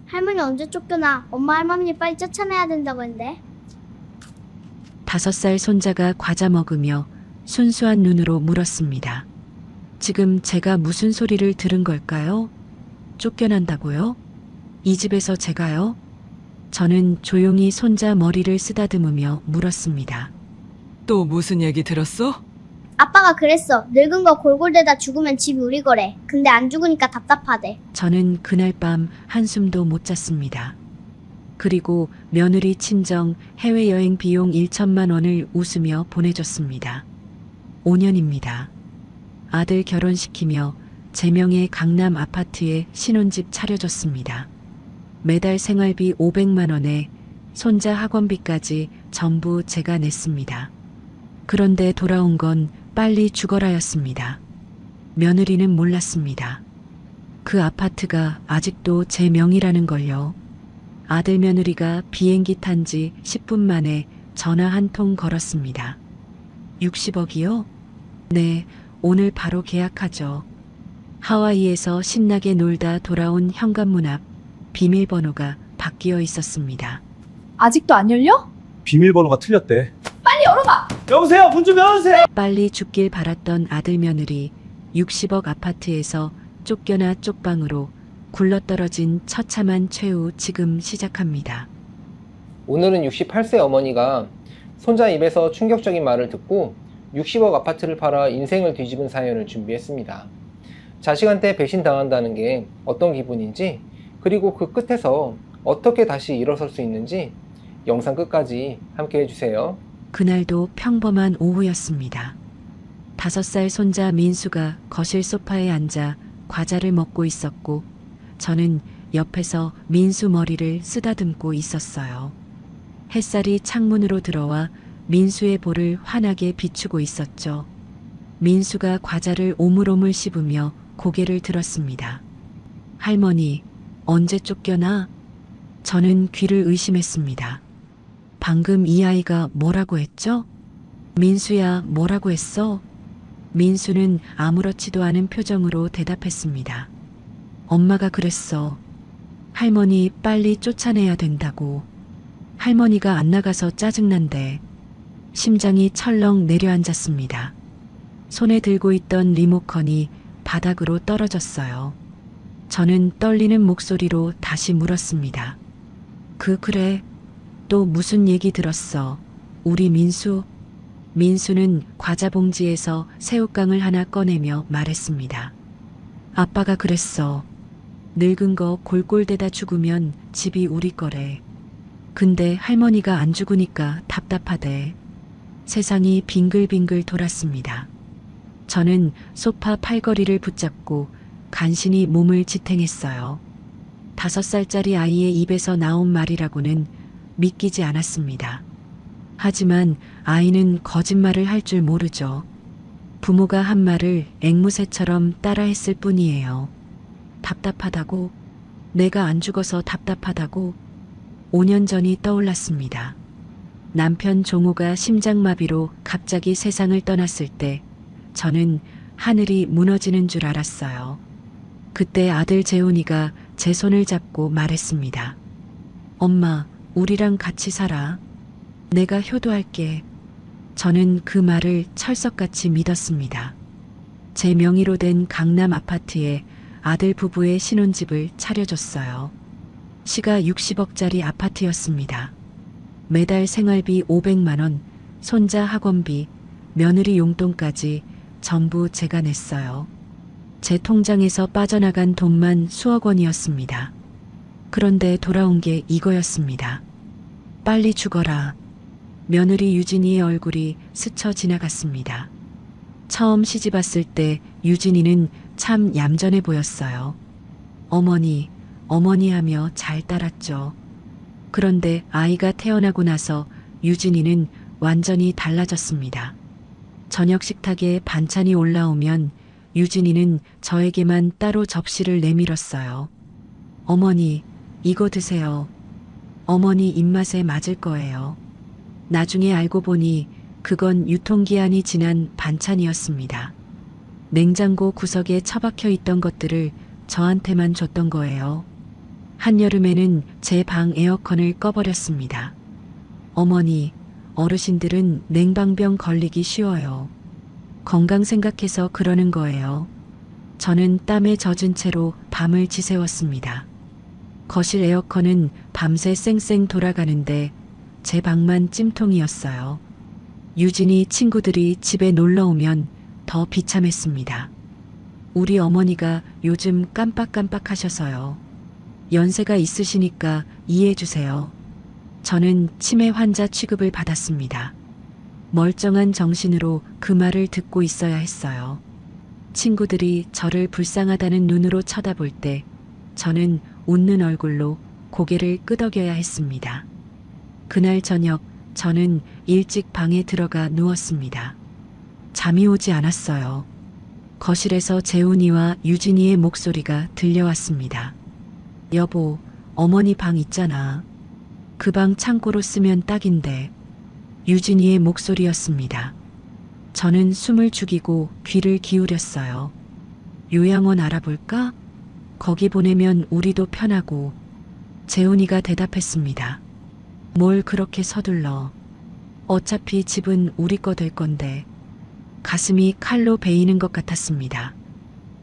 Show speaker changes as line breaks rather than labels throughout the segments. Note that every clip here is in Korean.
할머니 언제 쫓겨나? 엄마 할머니 빨리 쫓아내야 된다고 했는데.
5살 손자가 과자 먹으며 순수한 눈으로 물었습니다. 지금 제가 무슨 소리를 들은 걸까요? 쫓겨난다고요? 이 집에서 제가요? 저는 조용히 손자 머리를 쓰다듬으며 물었습니다.
또 무슨 얘기 들었어?
아빠가 그랬어. 늙은 거 골골대다 죽으면 집이 우리 거래. 근데 안 죽으니까 답답하대.
저는 그날 밤 한숨도 못 잤습니다. 그리고 며느리 친정 해외여행 비용 1천만 원을 웃으며 보내줬습니다. 5년입니다. 아들 결혼시키며 제 명의 강남 아파트에 신혼집 차려줬습니다. 매달 생활비 500만 원에 손자 학원비까지 전부 제가 냈습니다. 그런데 돌아온 건 빨리 죽어라였습니다. 며느리는 몰랐습니다. 그 아파트가 아직도 제 명의라는 걸요. 아들 며느리가 비행기 탄 지 10분 만에 전화 한 통 걸었습니다. 60억이요? 네, 오늘 바로 계약하죠. 하와이에서 신나게 놀다 돌아온 현관문 앞 비밀번호가 바뀌어 있었습니다.
아직도 안 열려?
비밀번호가 틀렸대.
빨리 열어봐!
여보세요? 문 좀 열어주세요.
빨리 죽길 바랐던 아들 며느리 60억 아파트에서 쫓겨나 쪽방으로 굴러떨어진 처참한 최후 지금 시작합니다.
오늘은 68세 어머니가 손자 입에서 충격적인 말을 듣고 60억 아파트를 팔아 인생을 뒤집은 사연을 준비했습니다. 자식한테 배신당한다는 게 어떤 기분인지, 그리고 그 끝에서 어떻게 다시 일어설 수 있는지 영상 끝까지 함께 해주세요.
그날도 평범한 오후였습니다. 5살 손자 민수가 거실 소파에 앉아 과자를 먹고 있었고 저는 옆에서 민수 머리를 쓰다듬고 있었어요. 햇살이 창문으로 들어와 민수의 볼을 환하게 비추고 있었죠. 민수가 과자를 오물오물 씹으며 고개를 들었습니다. 할머니, 언제 쫓겨나? 저는 귀를 의심했습니다. 방금 이 아이가 뭐라고 했죠? 민수야, 뭐라고 했어? 민수는 아무렇지도 않은 표정으로 대답했습니다. 엄마가 그랬어. 할머니 빨리 쫓아내야 된다고. 할머니가 안 나가서 짜증난대. 심장이 철렁 내려앉았습니다. 손에 들고 있던 리모컨이 바닥으로 떨어졌어요. 저는 떨리는 목소리로 다시 물었습니다. 그래. 또 무슨 얘기 들었어? 우리 민수? 민수는 과자 봉지에서 새우깡을 하나 꺼내며 말했습니다. 아빠가 그랬어. 늙은 거 골골대다 죽으면 집이 우리 거래. 근데 할머니가 안 죽으니까 답답하대. 세상이 빙글빙글 돌았습니다. 저는 소파 팔걸이를 붙잡고 간신히 몸을 지탱했어요. 5살짜리 아이의 입에서 나온 말이라고는 믿기지 않았습니다. 하지만 아이는 거짓말을 할 줄 모르죠. 부모가 한 말을 앵무새처럼 따라했을 뿐이에요. 답답하다고? 내가 안 죽어서 답답하다고? 5년 전이 떠올랐습니다. 남편 종호가 심장마비로 갑자기 세상을 떠났을 때 저는 하늘이 무너지는 줄 알았어요. 그때 아들 재훈이가 제 손을 잡고 말했습니다. 엄마, 우리랑 같이 살아. 내가 효도할게. 저는 그 말을 철석같이 믿었습니다. 제 명의로 된 강남 아파트에 아들 부부의 신혼집을 차려줬어요. 시가 60억짜리 아파트였습니다. 매달 생활비 500만 원, 손자 학원비, 며느리 용돈까지 전부 제가 냈어요. 제 통장에서 빠져나간 돈만 수억 원이었습니다. 그런데 돌아온 게 이거였습니다. 빨리 죽어라. 며느리 유진이의 얼굴이 스쳐 지나갔습니다. 처음 시집 왔을 때 유진이는 참 얌전해 보였어요. 어머니, 어머니 하며 잘 따랐죠. 그런데 아이가 태어나고 나서 유진이는 완전히 달라졌습니다. 저녁 식탁에 반찬이 올라오면 유진이는 저에게만 따로 접시를 내밀었어요. 어머니, 이거 드세요. 어머니 입맛에 맞을 거예요. 나중에 알고 보니 그건 유통기한이 지난 반찬이었습니다. 냉장고 구석에 처박혀 있던 것들을 저한테만 줬던 거예요. 한여름에는 제 방 에어컨을 꺼버렸습니다. 어머니, 어르신들은 냉방병 걸리기 쉬워요. 건강 생각해서 그러는 거예요. 저는 땀에 젖은 채로 밤을 지새웠습니다. 거실 에어컨은 밤새 쌩쌩 돌아가는데 제 방만 찜통이었어요. 유진이 친구들이 집에 놀러 오면 더 비참했습니다. 우리 어머니가 요즘 깜빡깜빡 하셔서요. 연세가 있으시니까 이해해 주세요. 저는 치매 환자 취급을 받았습니다. 멀쩡한 정신으로 그 말을 듣고 있어야 했어요. 친구들이 저를 불쌍하다는 눈으로 쳐다볼 때 저는 웃는 얼굴로 고개를 끄덕여야 했습니다. 그날 저녁 저는 일찍 방에 들어가 누웠습니다. 잠이 오지 않았어요. 거실에서 재훈이와 유진이의 목소리가 들려왔습니다. 여보, 어머니 방 있잖아. 그 방 창고로 쓰면 딱인데. 유진이의 목소리였습니다. 저는 숨을 죽이고 귀를 기울였어요. 요양원 알아볼까? 거기 보내면 우리도 편하고. 재훈이가 대답했습니다. 뭘 그렇게 서둘러. 어차피 집은 우리 거 될 건데. 가슴이 칼로 베이는 것 같았습니다.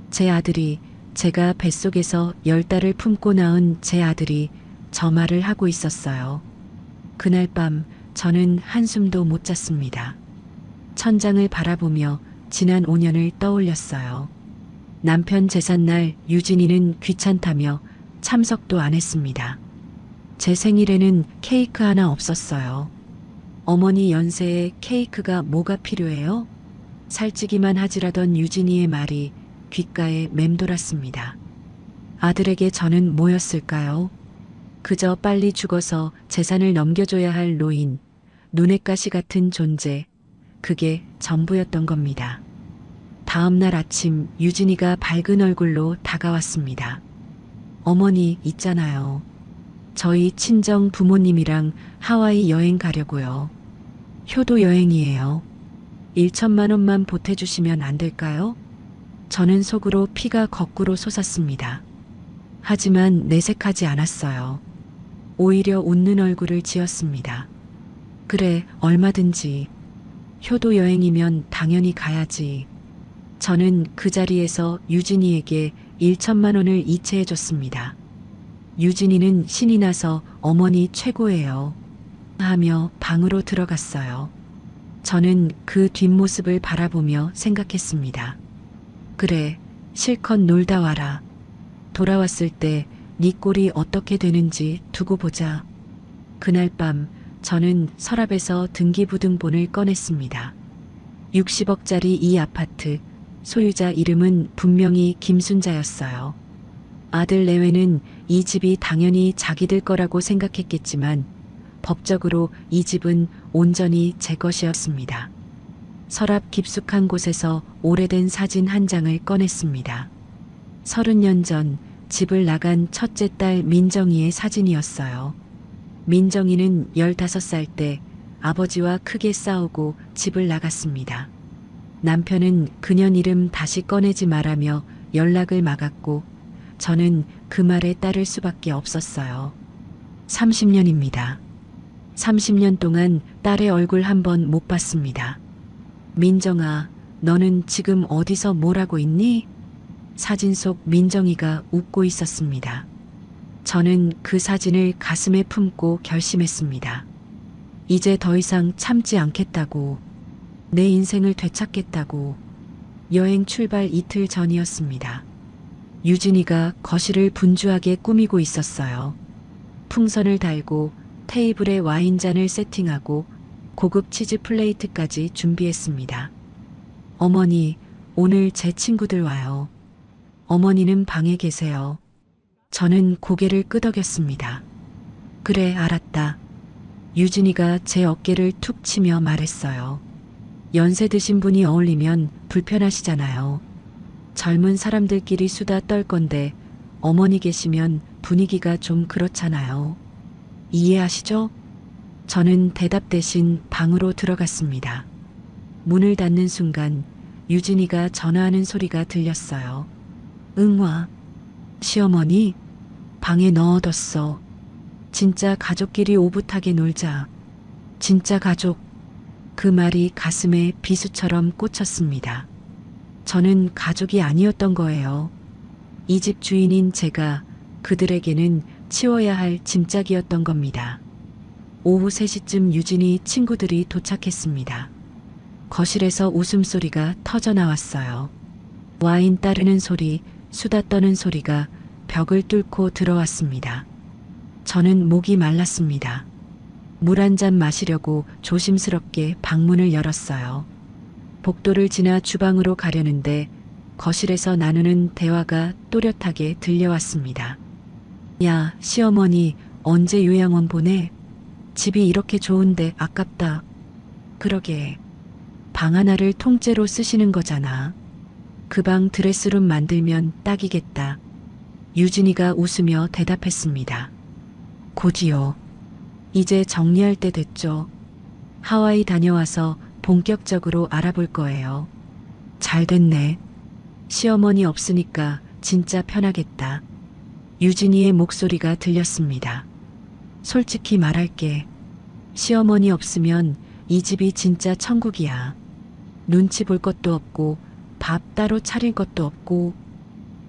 제 아들이, 제가 뱃속에서 10달을 품고 낳은 제 아들이 저 말을 하고 있었어요. 그날 밤 저는 한숨도 못 잤습니다. 천장을 바라보며 지난 5년을 떠올렸어요. 남편 제삿날 유진이는 귀찮다며 참석도 안 했습니다. 제 생일에는 케이크 하나 없었어요. 어머니 연세에 케이크가 뭐가 필요해요? 살찌기만 하지라던 유진이의 말이 귓가에 맴돌았습니다. 아들에게 저는 뭐였을까요? 그저 빨리 죽어서 재산을 넘겨줘야 할 노인, 눈엣 가시 같은 존재, 그게 전부였던 겁니다. 다음 날 아침 유진이가 밝은 얼굴로 다가왔습니다. 어머니 있잖아요. 저희 친정 부모님이랑 하와이 여행 가려고요. 효도 여행이에요. 1천만 원만 보태주시면 안 될까요? 저는 속으로 피가 거꾸로 솟았습니다. 하지만 내색하지 않았어요. 오히려 웃는 얼굴을 지었습니다. 그래, 얼마든지. 효도 여행이면 당연히 가야지. 저는 그 자리에서 유진이에게 1천만 원을 이체해줬습니다. 유진이는 신이 나서 어머니 최고예요. 하며 방으로 들어갔어요. 저는 그 뒷모습을 바라보며 생각했습니다. 그래, 실컷 놀다 와라. 돌아왔을 때 네 꼴이 어떻게 되는지 두고 보자. 그날 밤 저는 서랍에서 등기부등본을 꺼냈습니다. 60억짜리 이 아파트, 소유자 이름은 분명히 김순자였어요. 아들 내외는 이 집이 당연히 자기들 거라고 생각했겠지만 법적으로 이 집은 온전히 제 것이었습니다. 서랍 깊숙한 곳에서 오래된 사진 한 장을 꺼냈습니다. 30년 전 집을 나간 첫째 딸 민정이의 사진이었어요. 민정이는 15살 때 아버지와 크게 싸우고 집을 나갔습니다. 남편은 그년 이름 다시 꺼내지 말라며 연락을 막았고 저는 그 말에 따를 수밖에 없었어요. 30년입니다. 30년 동안 딸의 얼굴 한 번 못 봤습니다. 민정아, 너는 지금 어디서 뭘 하고 있니? 사진 속 민정이가 웃고 있었습니다. 저는 그 사진을 가슴에 품고 결심했습니다. 이제 더 이상 참지 않겠다고. 내 인생을 되찾겠다고. 여행 출발 이틀 전이었습니다. 유진이가 거실을 분주하게 꾸미고 있었어요. 풍선을 달고 테이블에 와인잔을 세팅하고 고급 치즈 플레이트까지 준비했습니다. 어머니, 오늘 제 친구들 와요. 어머니는 방에 계세요. 저는 고개를 끄덕였습니다. 그래, 알았다. 유진이가 제 어깨를 툭 치며 말했어요. 연세 드신 분이 어울리면 불편하시잖아요. 젊은 사람들끼리 수다 떨 건데 어머니 계시면 분위기가 좀 그렇잖아요. 이해하시죠? 저는 대답 대신 방으로 들어갔습니다. 문을 닫는 순간 유진이가 전화하는 소리가 들렸어요. 응와. 시어머니? 방에 넣어뒀어. 진짜 가족끼리 오붓하게 놀자. 진짜 가족. 그 말이 가슴에 비수처럼 꽂혔습니다. 저는 가족이 아니었던 거예요. 이 집 주인인 제가 그들에게는 치워야 할 짐짝이었던 겁니다. 오후 3시쯤 유진이 친구들이 도착했습니다. 거실에서 웃음소리가 터져 나왔어요. 와인 따르는 소리, 수다 떠는 소리가 벽을 뚫고 들어왔습니다. 저는 목이 말랐습니다. 물 한 잔 마시려고 조심스럽게 방문을 열었어요. 복도를 지나 주방으로 가려는데 거실에서 나누는 대화가 또렷하게 들려왔습니다. 야, 시어머니 언제 요양원 보내? 집이 이렇게 좋은데 아깝다. 그러게. 방 하나를 통째로 쓰시는 거잖아. 그 방 드레스룸 만들면 딱이겠다. 유진이가 웃으며 대답했습니다. 곧이요. 이제 정리할 때 됐죠. 하와이 다녀와서 본격적으로 알아볼 거예요. 잘 됐네. 시어머니 없으니까 진짜 편하겠다. 유진이의 목소리가 들렸습니다. 솔직히 말할게. 시어머니 없으면 이 집이 진짜 천국이야. 눈치 볼 것도 없고 밥 따로 차릴 것도 없고.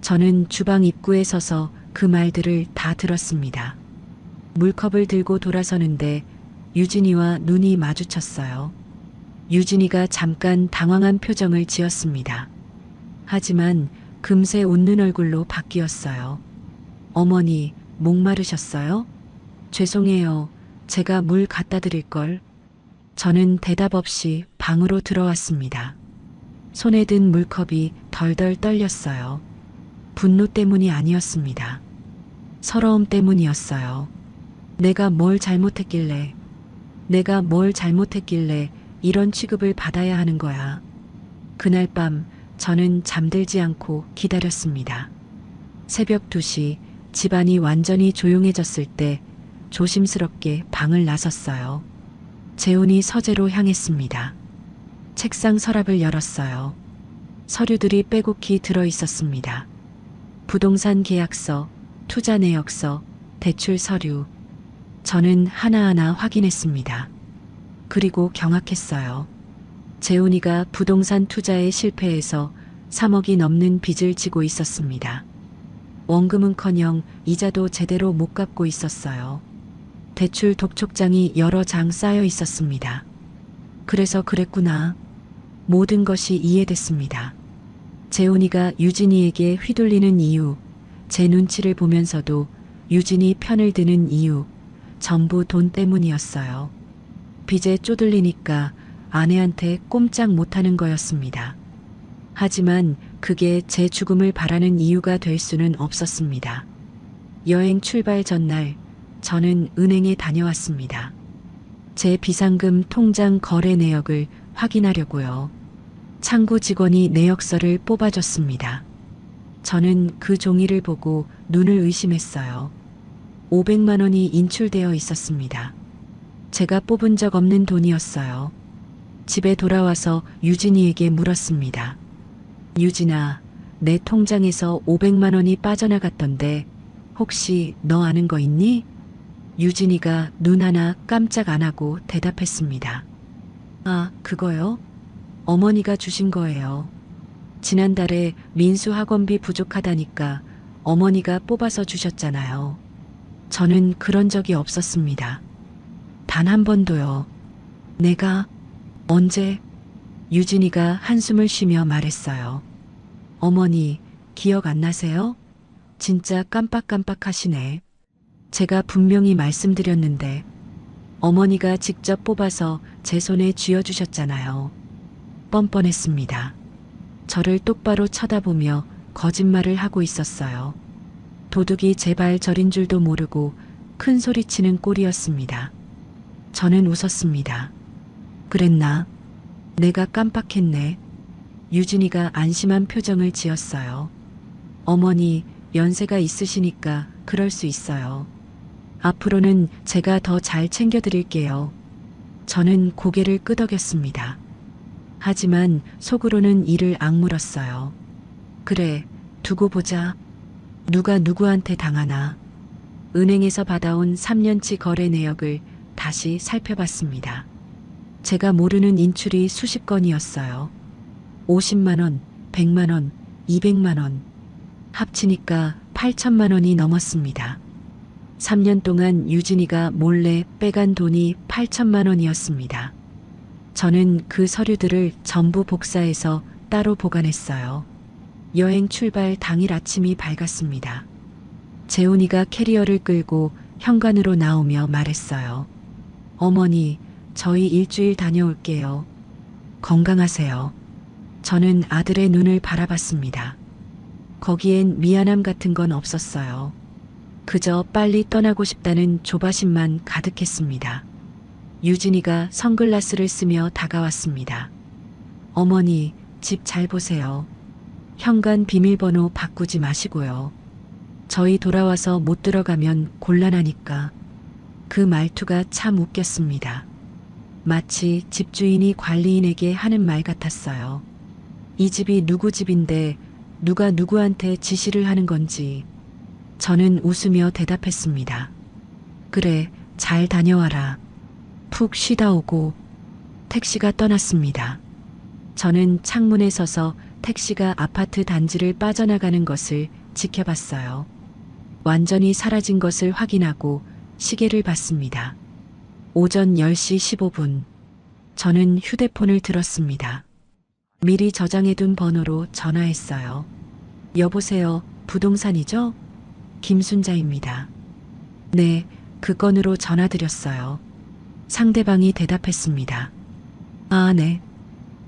저는 주방 입구에 서서 그 말들을 다 들었습니다. 물컵을 들고 돌아서는데 유진이와 눈이 마주쳤어요. 유진이가 잠깐 당황한 표정을 지었습니다. 하지만 금세 웃는 얼굴로 바뀌었어요. 어머니, 목마르셨어요? 죄송해요. 제가 물 갖다 드릴걸. 저는 대답 없이 방으로 들어왔습니다. 손에 든 물컵이 덜덜 떨렸어요. 분노 때문이 아니었습니다. 서러움 때문이었어요. 내가 뭘 잘못했길래 이런 취급을 받아야 하는 거야. 그날 밤 저는 잠들지 않고 기다렸습니다. 새벽 2시 집안이 완전히 조용해졌을 때 조심스럽게 방을 나섰어요. 재훈이 서재로 향했습니다. 책상 서랍을 열었어요. 서류들이 빼곡히 들어 있었습니다. 부동산 계약서, 투자 내역서, 대출 서류. 저는 하나하나 확인했습니다. 그리고 경악했어요. 재훈이가 부동산 투자에 실패해서 3억이 넘는 빚을 지고 있었습니다. 원금은커녕 이자도 제대로 못 갚고 있었어요. 대출 독촉장이 여러 장 쌓여 있었습니다. 그래서 그랬구나. 모든 것이 이해됐습니다. 재훈이가 유진이에게 휘둘리는 이유, 제 눈치를 보면서도 유진이 편을 드는 이유, 전부 돈 때문이었어요. 빚에 쪼들리니까 아내한테 꼼짝 못하는 거였습니다. 하지만 그게 제 죽음을 바라는 이유가 될 수는 없었습니다. 여행 출발 전날 저는 은행에 다녀왔습니다. 제 비상금 통장 거래 내역을 확인하려고요. 창구 직원이 내역서를 뽑아줬습니다. 저는 그 종이를 보고 눈을 의심했어요. 500만 원이 인출되어 있었습니다. 제가 뽑은 적 없는 돈이었어요. 집에 돌아와서 유진이에게 물었습니다. 유진아, 내 통장에서 500만 원이 빠져나갔던데 혹시 너 아는 거 있니? 유진이가 눈 하나 깜짝 안 하고 대답했습니다. 아, 그거요? 어머니가 주신 거예요. 지난달에 민수 학원비 부족하다니까 어머니가 뽑아서 주셨잖아요. 저는 그런 적이 없었습니다. 단 한 번도요. 내가 언제? 유진이가 한숨을 쉬며 말했어요. 어머니, 기억 안 나세요? 진짜 깜빡깜빡 하시네. 제가 분명히 말씀드렸는데 어머니가 직접 뽑아서 제 손에 쥐어주셨잖아요. 뻔뻔했습니다. 저를 똑바로 쳐다보며 거짓말을 하고 있었어요. 도둑이 제 발 저린 줄도 모르고 큰 소리치는 꼴이었습니다. 저는 웃었습니다. 그랬나? 내가 깜빡했네. 유진이가 안심한 표정을 지었어요. 어머니, 연세가 있으시니까 그럴 수 있어요. 앞으로는 제가 더 잘 챙겨드릴게요. 저는 고개를 끄덕였습니다. 하지만 속으로는 이를 악물었어요. 그래, 두고 보자. 누가 누구한테 당하나. 은행에서 받아온 3년치 거래 내역을 다시 살펴봤습니다. 제가 모르는 인출이 수십 건이었어요. 50만 원, 100만 원, 200만 원. 합치니까 8천만 원이 넘었습니다. 3년 동안 유진이가 몰래 빼간 돈이 8천만 원이었습니다. 저는 그 서류들을 전부 복사해서 따로 보관했어요. 여행 출발 당일 아침이 밝았습니다. 재훈이가 캐리어를 끌고 현관으로 나오며 말했어요. 어머니, 저희 일주일 다녀올게요. 건강하세요. 저는 아들의 눈을 바라봤습니다. 거기엔 미안함 같은 건 없었어요. 그저 빨리 떠나고 싶다는 조바심만 가득했습니다. 유진이가 선글라스를 쓰며 다가왔습니다. 어머니, 집 잘 보세요. 현관 비밀번호 바꾸지 마시고요. 저희 돌아와서 못 들어가면 곤란하니까. 그 말투가 참 웃겼습니다. 마치 집주인이 관리인에게 하는 말 같았어요. 이 집이 누구 집인데 누가 누구한테 지시를 하는 건지. 저는 웃으며 대답했습니다. 그래, 잘 다녀와라. 푹 쉬다 오고. 택시가 떠났습니다. 저는 창문에 서서 택시가 아파트 단지를 빠져나가는 것을 지켜봤어요. 완전히 사라진 것을 확인하고 시계를 봤습니다. 오전 10시 15분. 저는 휴대폰을 들었습니다. 미리 저장해둔 번호로 전화했어요. 여보세요, 부동산이죠? 김순자입니다. 네, 그 건으로 전화드렸어요. 상대방이 대답했습니다. 아, 네.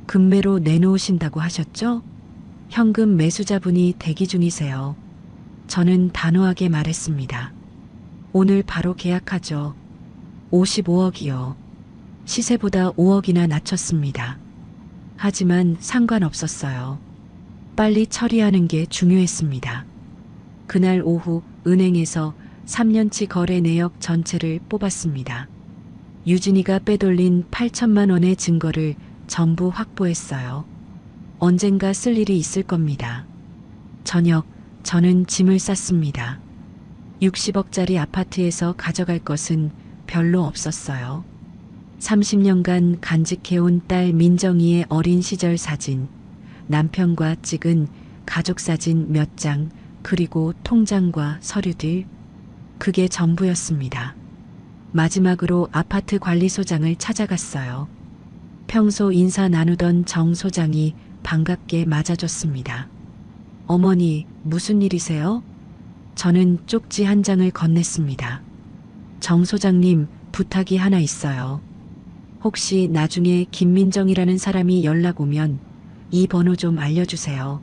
금매로 내놓으신다고 하셨죠? 현금 매수자분이 대기 중이세요. 저는 단호하게 말했습니다. 오늘 바로 계약하죠. 55억이요. 시세보다 5억이나 낮췄습니다. 하지만 상관없었어요. 빨리 처리하는 게 중요했습니다. 그날 오후 은행에서 3년치 거래 내역 전체를 뽑았습니다. 유진이가 빼돌린 8천만 원의 증거를 전부 확보했어요. 언젠가 쓸 일이 있을 겁니다. 저녁, 저는 짐을 쌌습니다. 60억짜리 아파트에서 가져갈 것은 별로 없었어요. 30년간 간직해온 딸 민정이의 어린 시절 사진, 남편과 찍은 가족 사진 몇 장, 그리고 통장과 서류들. 그게 전부였습니다. 마지막으로 아파트 관리소장을 찾아갔어요. 평소 인사 나누던 정 소장이 반갑게 맞아줬습니다. 어머니, 무슨 일이세요? 저는 쪽지 한 장을 건넸습니다. 정 소장님, 부탁이 하나 있어요. 혹시 나중에 김민정이라는 사람이 연락 오면 이 번호 좀 알려주세요.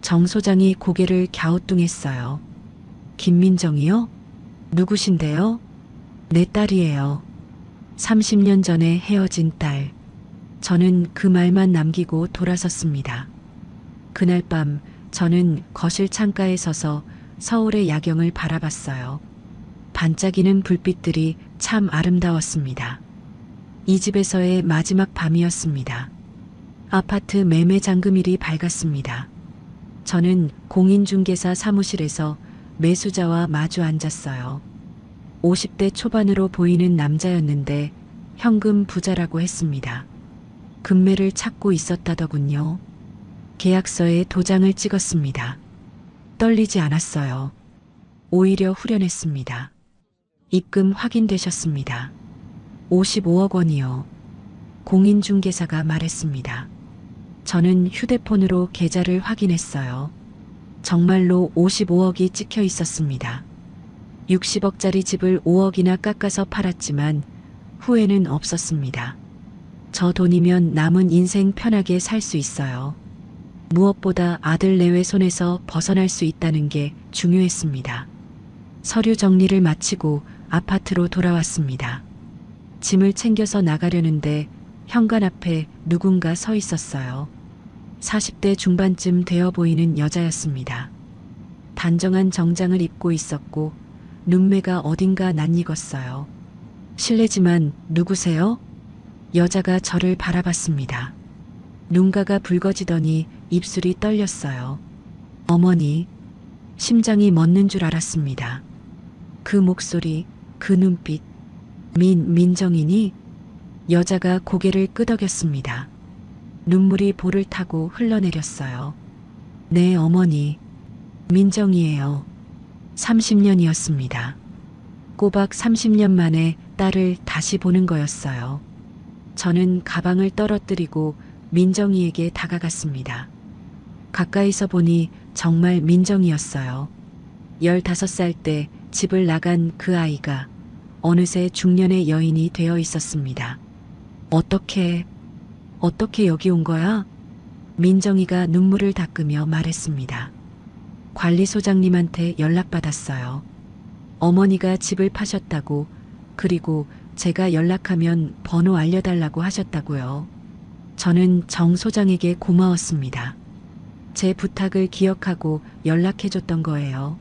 정 소장이 고개를 갸우뚱했어요. 김민정이요? 누구신데요? 내 딸이에요. 30년 전에 헤어진 딸. 저는 그 말만 남기고 돌아섰습니다. 그날 밤 저는 거실 창가에 서서 서울의 야경을 바라봤어요. 반짝이는 불빛들이 참 아름다웠습니다. 이 집에서의 마지막 밤이었습니다. 아파트 매매 잔금일이 밝았습니다. 저는 공인중개사 사무실에서 매수자와 마주 앉았어요. 50대 초반으로 보이는 남자였는데 현금 부자라고 했습니다. 금매를 찾고 있었다더군요. 계약서에 도장을 찍었습니다. 떨리지 않았어요. 오히려 후련했습니다. 입금 확인되셨습니다. 55억 원이요. 공인중개사가 말했습니다. 저는 휴대폰으로 계좌를 확인했어요. 정말로 55억이 찍혀 있었습니다. 60억짜리 집을 5억이나 깎아서 팔았지만 후회는 없었습니다. 저 돈이면 남은 인생 편하게 살 수 있어요. 무엇보다 아들 내외 손에서 벗어날 수 있다는 게 중요했습니다. 서류 정리를 마치고 아파트로 돌아왔습니다. 짐을 챙겨서 나가려는데 현관 앞에 누군가 서 있었어요. 40대 중반쯤 되어 보이는 여자였습니다. 단정한 정장을 입고 있었고 눈매가 어딘가 낯익었어요. 실례지만 누구세요? 여자가 저를 바라봤습니다. 눈가가 붉어지더니 입술이 떨렸어요. 어머니, 심장이 멎는 줄 알았습니다. 그 목소리, 그 눈빛. 민정이니? 여자가 고개를 끄덕였습니다. 눈물이 볼을 타고 흘러내렸어요. 네, 어머니. 민정이에요. 30년이었습니다. 꼬박 30년 만에 딸을 다시 보는 거였어요. 저는 가방을 떨어뜨리고 민정이에게 다가갔습니다. 가까이서 보니 정말 민정이었어요. 15살 때 집을 나간 그 아이가 어느새 중년의 여인이 되어 있었습니다. 어떻게 여기 온 거야? 민정이가 눈물을 닦으며 말했습니다. 관리소장님한테 연락받았어요. 어머니가 집을 파셨다고, 그리고 제가 연락하면 번호 알려달라고 하셨다고요. 저는 정 소장에게 고마웠습니다. 제 부탁을 기억하고 연락해줬던 거예요.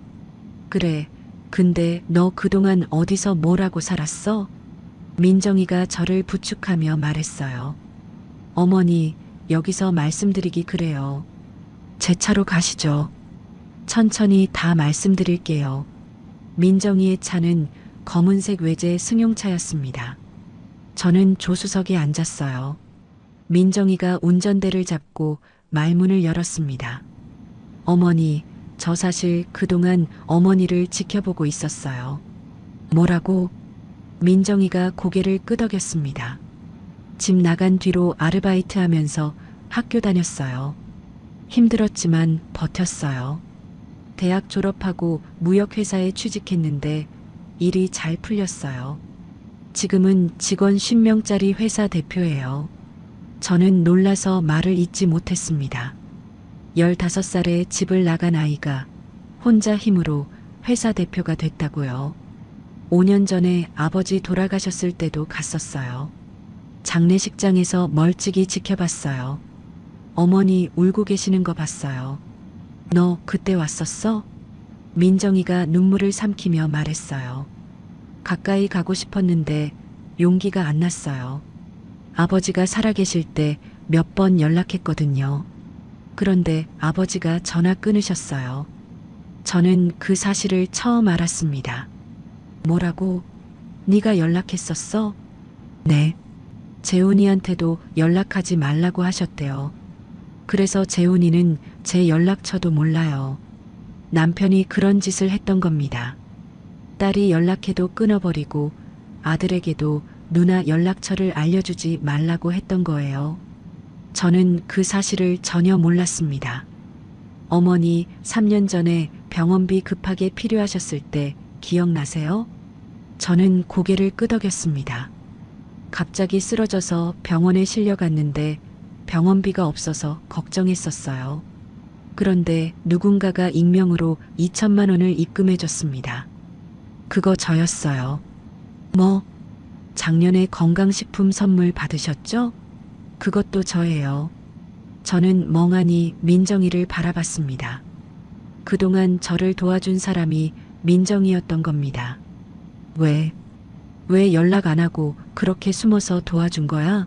그래, 근데 너 그동안 어디서 뭐라고 살았어? 민정이가 저를 부축하며 말했어요. 어머니, 여기서 말씀드리기 그래요. 제 차로 가시죠. 천천히 다 말씀드릴게요. 민정이의 차는 검은색 외제 승용차였습니다. 저는 조수석에 앉았어요. 민정이가 운전대를 잡고 말문을 열었습니다. 어머니, 저 사실 그동안 어머니를 지켜보고 있었어요. 뭐라고? 민정이가 고개를 끄덕였습니다. 집 나간 뒤로 아르바이트 하면서 학교 다녔어요. 힘들었지만 버텼어요. 대학 졸업하고 무역회사에 취직했는데 일이 잘 풀렸어요. 지금은 직원 10명짜리 회사 대표예요. 저는 놀라서 말을 잇지 못했습니다. 15살에 집을 나간 아이가 혼자 힘으로 회사 대표가 됐다고요. 5년 전에 아버지 돌아가셨을 때도 갔었어요. 장례식장에서 멀찍이 지켜봤어요. 어머니 울고 계시는 거 봤어요. 너 그때 왔었어? 민정이가 눈물을 삼키며 말했어요. 가까이 가고 싶었는데 용기가 안 났어요. 아버지가 살아계실 때 몇 번 연락했거든요. 그런데 아버지가 전화 끊으셨어요. 저는 그 사실을 처음 알았습니다. 뭐라고? 네가 연락했었어? 네. 재훈이한테도 연락하지 말라고 하셨대요. 그래서 재훈이는 제 연락처도 몰라요. 남편이 그런 짓을 했던 겁니다. 딸이 연락해도 끊어버리고 아들에게도 누나 연락처를 알려주지 말라고 했던 거예요. 저는 그 사실을 전혀 몰랐습니다. 어머니 3년 전에 병원비 급하게 필요하셨을 때 기억나세요? 저는 고개를 끄덕였습니다. 갑자기 쓰러져서 병원에 실려갔는데 병원비가 없어서 걱정했었어요. 그런데 누군가가 익명으로 2천만 원을 입금해줬습니다. 그거 저였어요. 뭐? 작년에 건강식품 선물 받으셨죠? 그것도 저예요. 저는 멍하니 민정이를 바라봤습니다. 그동안 저를 도와준 사람이 민정이었던 겁니다. 왜 연락 안 하고 그렇게 숨어서 도와준 거야?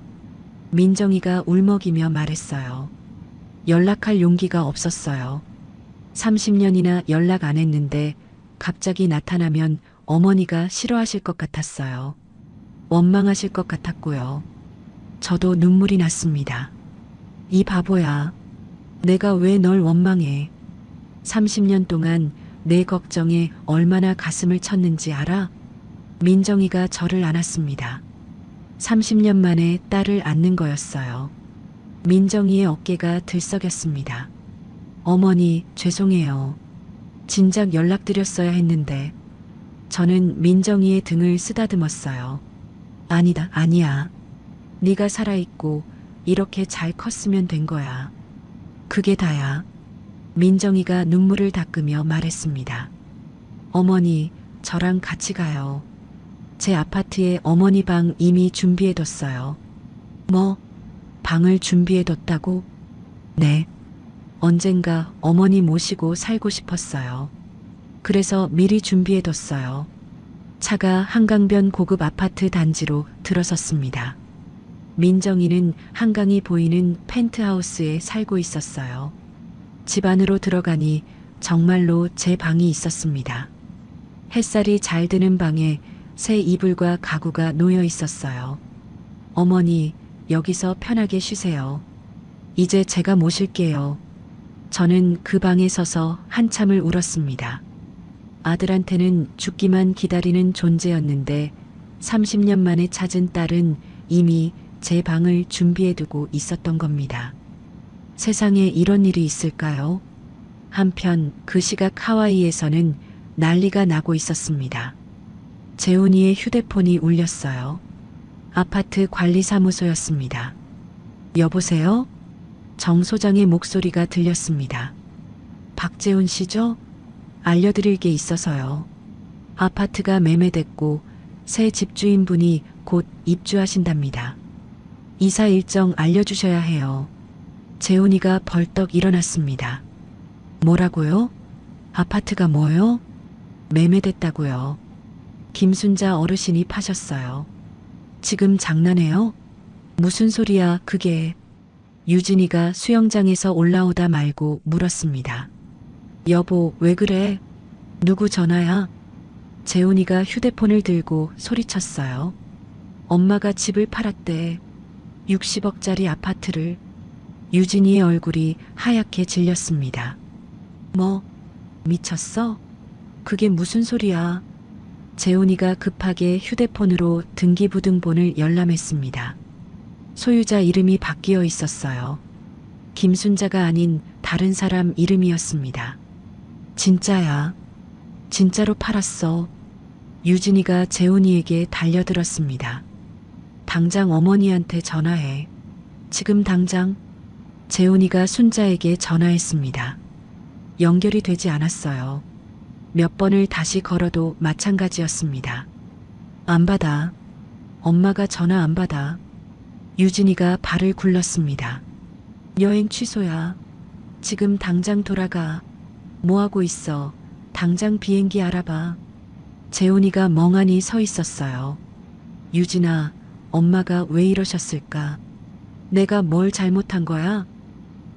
민정이가 울먹이며 말했어요. 연락할 용기가 없었어요. 30년이나 연락 안 했는데 갑자기 나타나면 어머니가 싫어하실 것 같았어요. 원망하실 것 같았고요. 저도 눈물이 났습니다. 이 바보야. 내가 왜 널 원망해? 30년 동안 내 걱정에 얼마나 가슴을 쳤는지 알아? 민정이가 저를 안았습니다. 30년 만에 딸을 안는 거였어요. 민정이의 어깨가 들썩였습니다. 어머니, 죄송해요. 진작 연락드렸어야 했는데. 저는 민정이의 등을 쓰다듬었어요. 아니야. 네가 살아있고 이렇게 잘 컸으면 된 거야. 그게 다야. 민정이가 눈물을 닦으며 말했습니다. 어머니, 저랑 같이 가요. 제 아파트에 어머니 방 이미 준비해뒀어요. 뭐? 방을 준비해뒀다고? 네. 언젠가 어머니 모시고 살고 싶었어요. 그래서 미리 준비해뒀어요. 차가 한강변 고급 아파트 단지로 들어섰습니다. 민정이는 한강이 보이는 펜트하우스에 살고 있었어요. 집 안으로 들어가니 정말로 제 방이 있었습니다. 햇살이 잘 드는 방에 새 이불과 가구가 놓여 있었어요. 어머니, 여기서 편하게 쉬세요. 이제 제가 모실게요. 저는 그 방에 서서 한참을 울었습니다. 아들한테는 죽기만 기다리는 존재였는데 30년 만에 찾은 딸은 이미 제 방을 준비해두고 있었던 겁니다. 세상에 이런 일이 있을까요? 한편 그 시각 하와이에서는 난리가 나고 있었습니다. 재훈이의 휴대폰이 울렸어요. 아파트 관리사무소였습니다. 여보세요? 정 소장의 목소리가 들렸습니다. 박재훈 씨죠? 알려드릴 게 있어서요. 아파트가 매매됐고 새 집주인분이 곧 입주하신답니다. 이사 일정 알려주셔야 해요. 재훈이가 벌떡 일어났습니다. 뭐라고요? 아파트가 뭐요? 매매됐다고요. 김순자 어르신이 파셨어요. 지금 장난해요? 무슨 소리야 그게. 유진이가 수영장에서 올라오다 말고 물었습니다. 여보, 왜 그래? 누구 전화야? 재훈이가 휴대폰을 들고 소리쳤어요. 엄마가 집을 팔았대. 60억짜리 아파트를. 유진이의 얼굴이 하얗게 질렸습니다. 뭐? 미쳤어? 그게 무슨 소리야? 재훈이가 급하게 휴대폰으로 등기부등본을 열람했습니다. 소유자 이름이 바뀌어 있었어요. 김순자가 아닌 다른 사람 이름이었습니다. 진짜야. 진짜로 팔았어. 유진이가 재훈이에게 달려들었습니다. 당장 어머니한테 전화해. 지금 당장. 재훈이가 순자에게 전화했습니다. 연결이 되지 않았어요. 몇 번을 다시 걸어도 마찬가지였습니다. 안 받아. 엄마가 전화 안 받아. 유진이가 발을 굴렀습니다. 여행 취소야. 지금 당장 돌아가. 뭐하고 있어? 당장 비행기 알아봐. 재훈이가 멍하니 서 있었어요. 유진아, 엄마가 왜 이러셨을까? 내가 뭘 잘못한 거야?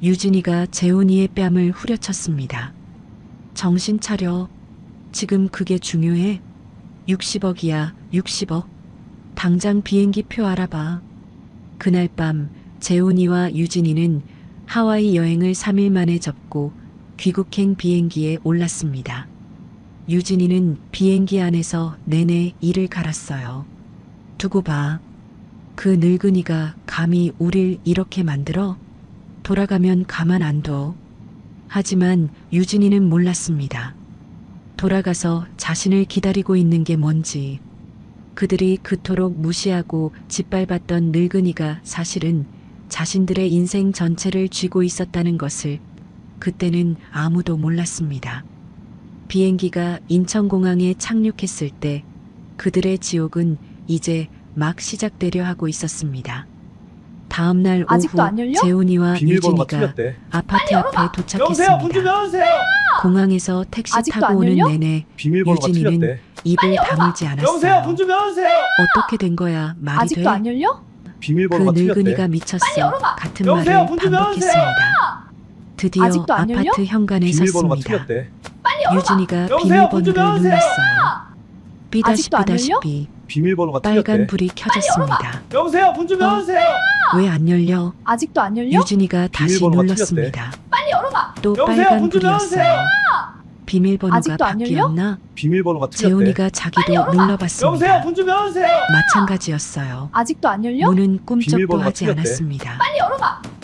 유진이가 재훈이의 뺨을 후려쳤습니다. 정신 차려. 지금 그게 중요해? 60억이야, 60억. 당장 비행기 표 알아봐. 그날 밤 재훈이와 유진이는 하와이 여행을 3일 만에 접고 귀국행 비행기에 올랐습니다. 유진이는 비행기 안에서 내내 이를 갈았어요. 두고 봐. 그 늙은이가 감히 우릴 이렇게 만들어? 돌아가면 가만 안 둬. 하지만 유진이는 몰랐습니다. 돌아가서 자신을 기다리고 있는 게 뭔지. 그들이 그토록 무시하고 짓밟았던 늙은이가 사실은 자신들의 인생 전체를 쥐고 있었다는 것을 그때는 아무도 몰랐습니다. 비행기가 인천공항에 착륙했을 때 그들의 지옥은 이제 막 시작되려 하고 있었습니다. 다음 날
아직도
오후
안 열려?
재훈이와
비밀번호가
유진이가
틀렸대.
아파트 앞에
여보세요, 문 좀
도착했습니다.
열어주세요.
공항에서 택시
아직도
타고
안
오는
열려?
내내
비밀번호가
유진이는
틀렸대.
입을 다물지
여보세요,
않았어요.
문 좀 열어주세요.
어떻게 된 거야? 말이
아직도
돼?
안 열려?
그
비밀번호가
늙은이가
틀렸대.
미쳤어. 같은
여보세요,
말을
문 좀
반복했습니다. 드디어
아직도 안 열려?
아파트 현관에
비밀번호가
섰습니다.
틀렸대.
유진이가
여보세요, 문 좀
비밀번호를
열어주세요.
눌렀어요.
아직도 안 열려?
삐다시삐다시삐
비밀번호가
빨간
틀렸대.
불이 켜졌습니다.
여보세요, 문 좀 열어주세요.
왜 안 열려?
아직도 안 열려?
유진이가 다시
비밀번호가
눌렀습니다. 또
여보세요,
빨간
문 좀
불이었어요.
아직도
비밀번호가
안 열려?
바뀌었나?
비밀번호가 틀렸대.
재훈이가 자기도
여보세요,
눌러봤습니다.
문 좀 열어주세요.
마찬가지였어요.
아직도 안 열려?
문은 꿈쩍도
비밀번호가
하지
틀렸대.
않았습니다.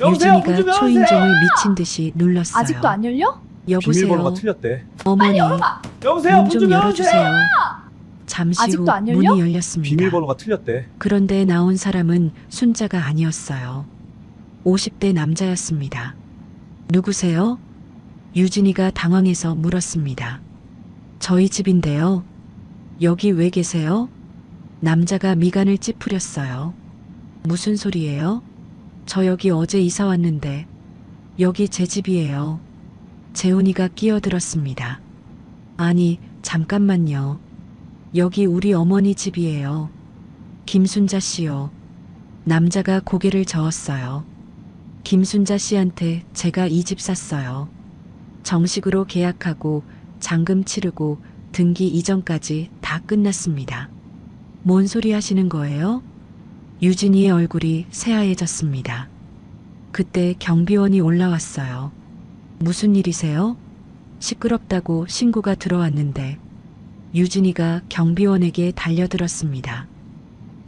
여보세요, 문
유진이가
좀 열어주세요.
초인종을 미친 듯이 눌렀어요.
아직도 안 열려?
여보세요.
비밀번호가 틀렸대.
어머니,
여보세요,
문
문
좀
좀
열어주세요.
열어주세요.
잠시 후
아직도 안 열려?
문이 열렸습니다.
비밀번호가 틀렸대.
그런데 나온 사람은 순자가 아니었어요. 50대 남자였습니다. 누구세요? 유진이가 당황해서 물었습니다. 저희 집인데요. 여기 왜 계세요? 남자가 미간을 찌푸렸어요. 무슨 소리예요? 저 여기 어제 이사 왔는데 여기 제 집이에요. 재훈이가 끼어들었습니다. 아니, 잠깐만요. 여기 우리 어머니 집이에요. 김순자 씨요. 남자가 고개를 저었어요. 김순자 씨한테 제가 이 집 샀어요. 정식으로 계약하고 잔금 치르고 등기 이전까지 다 끝났습니다. 뭔 소리 하시는 거예요? 유진이의 얼굴이 새하얘졌습니다. 그때 경비원이 올라왔어요. 무슨 일이세요? 시끄럽다고 신고가 들어왔는데 유진이가 경비원에게 달려들었습니다.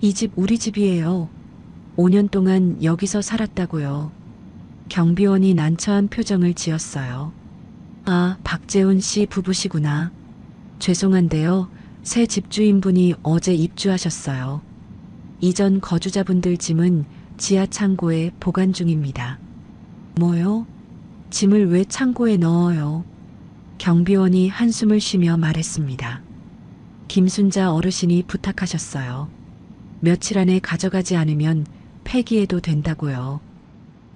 이 집 우리 집이에요. 5년 동안 여기서 살았다고요. 경비원이 난처한 표정을 지었어요. 아, 박재훈 씨 부부시구나. 죄송한데요. 새 집주인분이 어제 입주하셨어요. 이전 거주자분들 짐은 지하 창고에 보관 중입니다. 뭐요? 짐을 왜 창고에 넣어요? 경비원이 한숨을 쉬며 말했습니다. 김순자 어르신이 부탁하셨어요. 며칠 안에 가져가지 않으면 폐기해도 된다고요.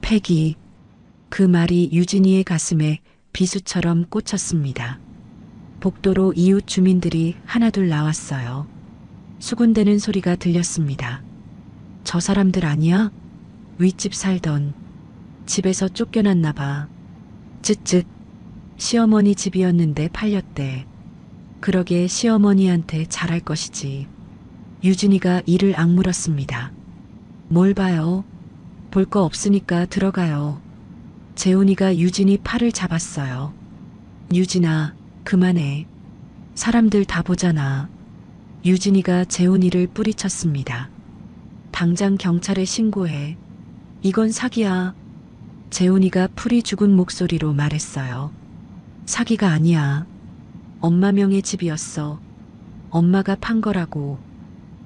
폐기. 그 말이 유진이의 가슴에 비수처럼 꽂혔습니다. 복도로 이웃 주민들이 하나둘 나왔어요. 수군대는 소리가 들렸습니다. 저 사람들 아니야? 윗집 살던. 집에서 쫓겨났나 봐. 쯧쯧. 시어머니 집이었는데 팔렸대. 그러게 시어머니한테 잘할 것이지. 유진이가 이를 악물었습니다. 뭘 봐요? 볼 거 없으니까 들어가요. 재훈이가 유진이 팔을 잡았어요. 유진아, 그만해. 사람들 다 보잖아. 유진이가 재훈이를 뿌리쳤습니다. 당장 경찰에 신고해. 이건 사기야. 재훈이가 풀이 죽은 목소리로 말했어요. 사기가 아니야. 엄마 명의 집이었어. 엄마가 판 거라고.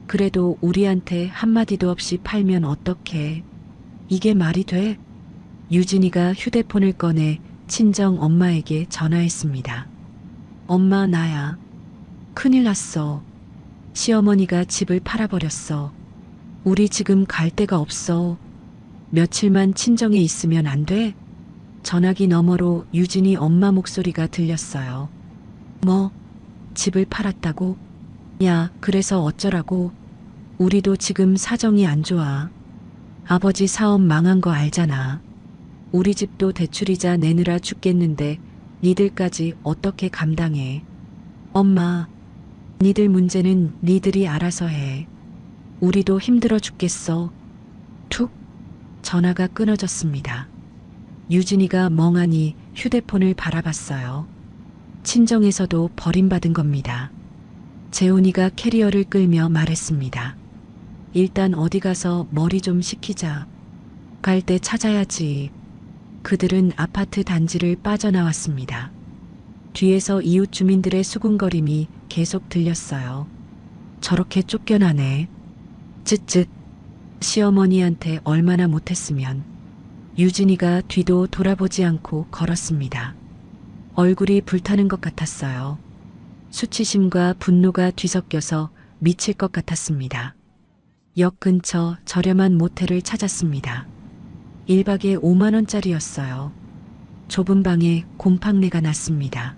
그래도 우리한테 한마디도 없이 팔면 어떡해. 이게 말이 돼? 유진이가 휴대폰을 꺼내 친정 엄마에게 전화했습니다. 엄마, 나야. 큰일 났어. 시어머니가 집을 팔아버렸어. 우리 지금 갈 데가 없어. 며칠만 친정에 있으면 안 돼? 전화기 너머로 유진이 엄마 목소리가 들렸어요. 뭐? 집을 팔았다고? 야, 그래서 어쩌라고? 우리도 지금 사정이 안 좋아. 아버지 사업 망한 거 알잖아. 우리 집도 대출이자 내느라 죽겠는데 니들까지 어떻게 감당해. 엄마, 니들 문제는 니들이 알아서 해. 우리도 힘들어 죽겠어. 툭. 전화가 끊어졌습니다. 유진이가 멍하니 휴대폰을 바라봤어요. 친정에서도 버림받은 겁니다. 재훈이가 캐리어를 끌며 말했습니다. 일단 어디 가서 머리 좀 식히자. 갈 때 찾아야지. 그들은 아파트 단지를 빠져나왔습니다. 뒤에서 이웃 주민들의 수군거림이 계속 들렸어요. 저렇게 쫓겨나네. 쯧쯧. 시어머니한테 얼마나 못했으면. 유진이가 뒤도 돌아보지 않고 걸었습니다. 얼굴이 불타는 것 같았어요. 수치심과 분노가 뒤섞여서 미칠 것 같았습니다. 역 근처 저렴한 모텔을 찾았습니다. 1박에 5만 원짜리였어요. 좁은 방에 곰팡내가 났습니다.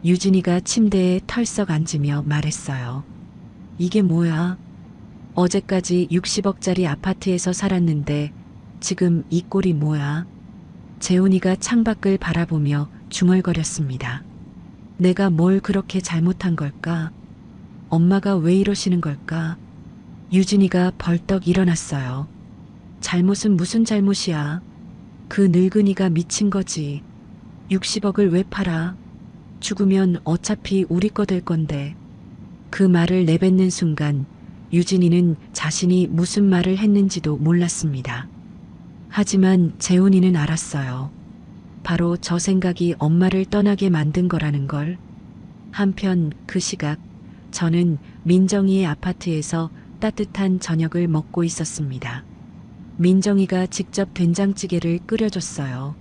유진이가 침대에 털썩 앉으며 말했어요. 이게 뭐야? 어제까지 60억짜리 아파트에서 살았는데 지금 이 꼴이 뭐야? 재훈이가 창밖을 바라보며 중얼거렸습니다. 내가 뭘 그렇게 잘못한 걸까? 엄마가 왜 이러시는 걸까? 유진이가 벌떡 일어났어요. 잘못은 무슨 잘못이야? 그 늙은이가 미친 거지. 60억을 왜 팔아? 죽으면 어차피 우리 거 될 건데. 그 말을 내뱉는 순간 유진이는 자신이 무슨 말을 했는지도 몰랐습니다. 하지만 재훈이는 알았어요. 바로 저 생각이 엄마를 떠나게 만든 거라는 걸. 한편 그 시각 저는 민정이의 아파트에서 따뜻한 저녁을 먹고 있었습니다. 민정이가 직접 된장찌개를 끓여줬어요.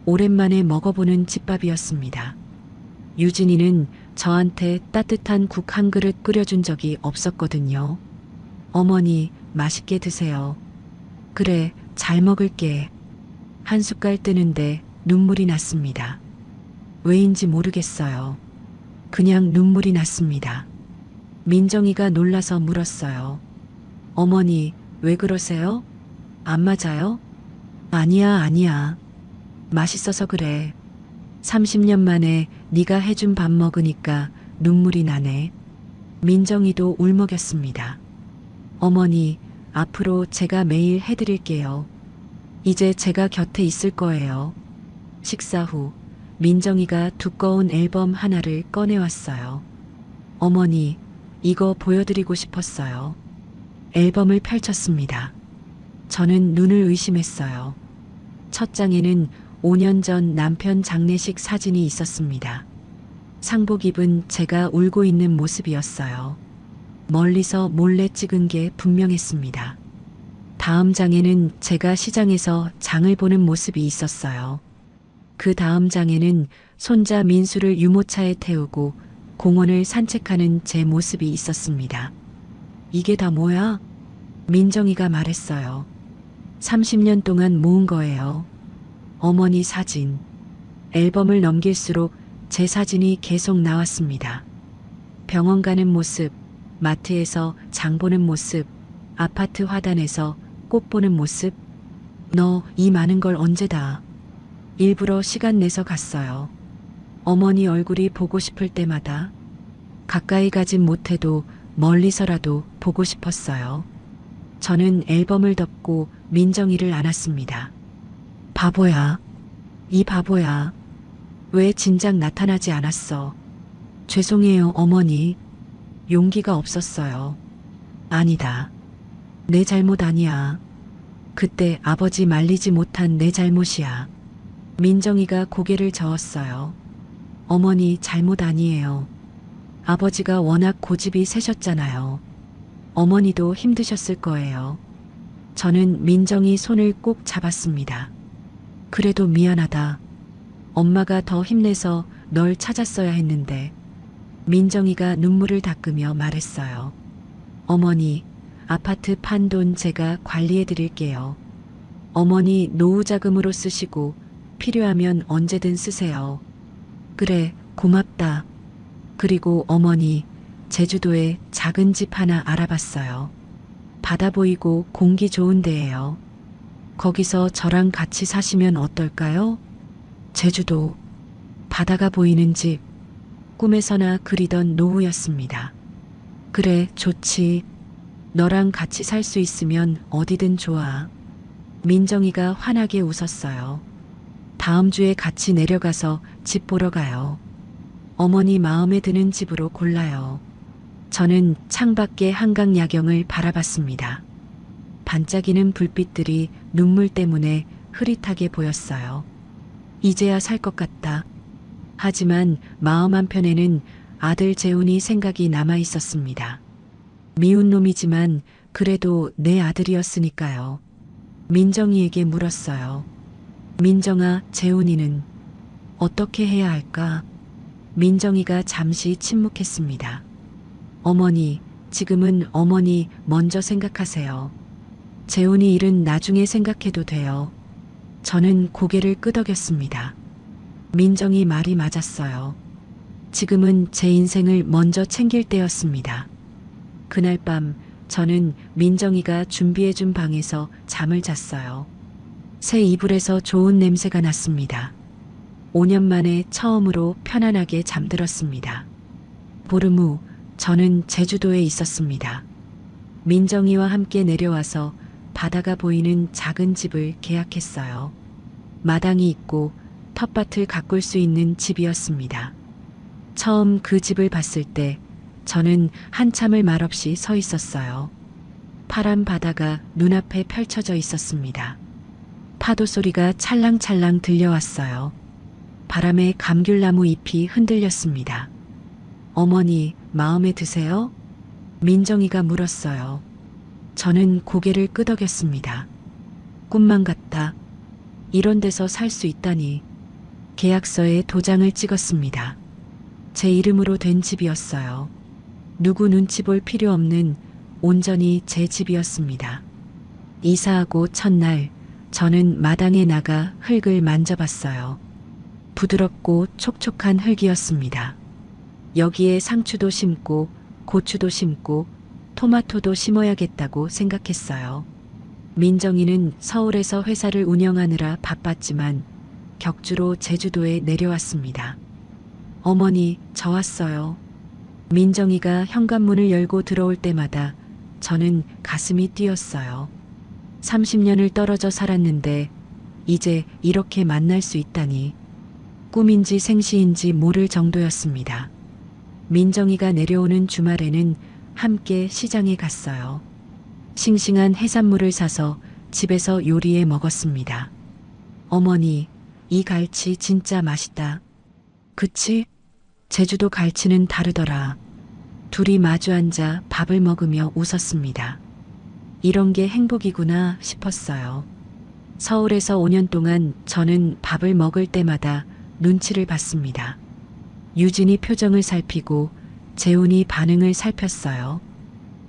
오랜만에 먹어보는 집밥이었습니다. 유진이는 저한테 따뜻한 국 한 그릇 끓여준 적이 없었거든요. 어머니, 맛있게 드세요. 그래, 잘 먹을게. 한 숟갈 뜨는데 눈물이 났습니다. 왜인지 모르겠어요. 그냥 눈물이 났습니다. 민정이가 놀라서 물었어요. 어머니, 왜 그러세요? 안 맞아요? 아니야. 맛있어서 그래. 30년 만에 네가 해준 밥 먹으니까 눈물이 나네. 민정이도 울먹였습니다. 어머니, 앞으로 제가 매일 해드릴게요. 이제 제가 곁에 있을 거예요. 식사 후 민정이가 두꺼운 앨범 하나를 꺼내왔어요. 어머니, 이거 보여드리고 싶었어요. 앨범을 펼쳤습니다. 저는 눈을 의심했어요. 첫 장에는 5년 전 남편 장례식 사진이 있었습니다. 상복 입은 제가 울고 있는 모습이었어요. 멀리서 몰래 찍은 게 분명했습니다. 다음 장에는 제가 시장에서 장을 보는 모습이 있었어요. 그 다음 장에는 손자 민수를 유모차에 태우고 공원을 산책하는 제 모습이 있었습니다. 이게 다 뭐야? 민정이가 말했어요. 30년 동안 모은 거예요. 어머니 사진. 앨범을 넘길수록 제 사진이 계속 나왔습니다. 병원 가는 모습, 마트에서 장 보는 모습, 아파트 화단에서 꽃 보는 모습. 너 이 많은 걸 언제 다? 일부러 시간 내서 갔어요. 어머니 얼굴이 보고 싶을 때마다. 가까이 가진 못해도 멀리서라도 보고 싶었어요. 저는 앨범을 덮고 민정이를 안았습니다. 바보야. 이 바보야. 왜 진작 나타나지 않았어? 죄송해요, 어머니. 용기가 없었어요. 아니다. 내 잘못 아니야. 그때 아버지 말리지 못한 내 잘못이야. 민정이가 고개를 저었어요. 어머니 잘못 아니에요. 아버지가 워낙 고집이 세셨잖아요. 어머니도 힘드셨을 거예요. 저는 민정이 손을 꼭 잡았습니다. 그래도 미안하다. 엄마가 더 힘내서 널 찾았어야 했는데. 민정이가 눈물을 닦으며 말했어요. 어머니, 아파트 판 돈 제가 관리해 드릴게요. 어머니 노후 자금으로 쓰시고 필요하면 언제든 쓰세요. 그래, 고맙다. 그리고 어머니, 제주도에 작은 집 하나 알아봤어요. 바다 보이고 공기 좋은 데예요. 거기서 저랑 같이 사시면 어떨까요? 제주도, 바다가 보이는 집, 꿈에서나 그리던 노후였습니다. 그래, 좋지. 너랑 같이 살 수 있으면 어디든 좋아. 민정이가 환하게 웃었어요. 다음 주에 같이 내려가서 집 보러 가요. 어머니 마음에 드는 집으로 골라요. 저는 창밖의 한강 야경을 바라봤습니다. 반짝이는 불빛들이 눈물 때문에 흐릿하게 보였어요. 이제야 살 것 같다. 하지만 마음 한편에는 아들 재훈이 생각이 남아 있었습니다. 미운 놈이지만 그래도 내 아들이었으니까요. 민정이에게 물었어요. 민정아, 재훈이는 어떻게 해야 할까? 민정이가 잠시 침묵했습니다. 어머니, 지금은 어머니 먼저 생각하세요. 재훈이 일은 나중에 생각해도 돼요. 저는 고개를 끄덕였습니다. 민정이 말이 맞았어요. 지금은 제 인생을 먼저 챙길 때였습니다. 그날 밤 저는 민정이가 준비해준 방에서 잠을 잤어요. 새 이불에서 좋은 냄새가 났습니다. 5년 만에 처음으로 편안하게 잠들었습니다. 보름 후 저는 제주도에 있었습니다. 민정이와 함께 내려와서 바다가 보이는 작은 집을 계약했어요. 마당이 있고 텃밭을 가꿀 수 있는 집이었습니다. 처음 그 집을 봤을 때 저는 한참을 말없이 서 있었어요. 파란 바다가 눈앞에 펼쳐져 있었습니다. 파도 소리가 찰랑찰랑 들려왔어요. 바람에 감귤나무 잎이 흔들렸습니다. 어머니, 마음에 드세요? 민정이가 물었어요. 저는 고개를 끄덕였습니다. 꿈만 같다. 이런 데서 살 수 있다니. 계약서에 도장을 찍었습니다. 제 이름으로 된 집이었어요. 누구 눈치 볼 필요 없는 온전히 제 집이었습니다. 이사하고 첫날 저는 마당에 나가 흙을 만져봤어요. 부드럽고 촉촉한 흙이었습니다. 여기에 상추도 심고 고추도 심고 토마토도 심어야겠다고 생각했어요. 민정이는 서울에서 회사를 운영하느라 바빴지만 격주로 제주도에 내려왔습니다. 어머니, 저 왔어요. 민정이가 현관문을 열고 들어올 때마다 저는 가슴이 뛰었어요. 30년을 떨어져 살았는데 이제 이렇게 만날 수 있다니 꿈인지 생시인지 모를 정도였습니다. 민정이가 내려오는 주말에는 함께 시장에 갔어요. 싱싱한 해산물을 사서 집에서 요리해 먹었습니다. 어머니, 이 갈치 진짜 맛있다. 그치? 제주도 갈치는 다르더라. 둘이 마주 앉아 밥을 먹으며 웃었습니다. 이런 게 행복이구나 싶었어요. 서울에서 5년 동안 저는 밥을 먹을 때마다 눈치를 봤습니다. 유진이 표정을 살피고 재훈이 반응을 살폈어요.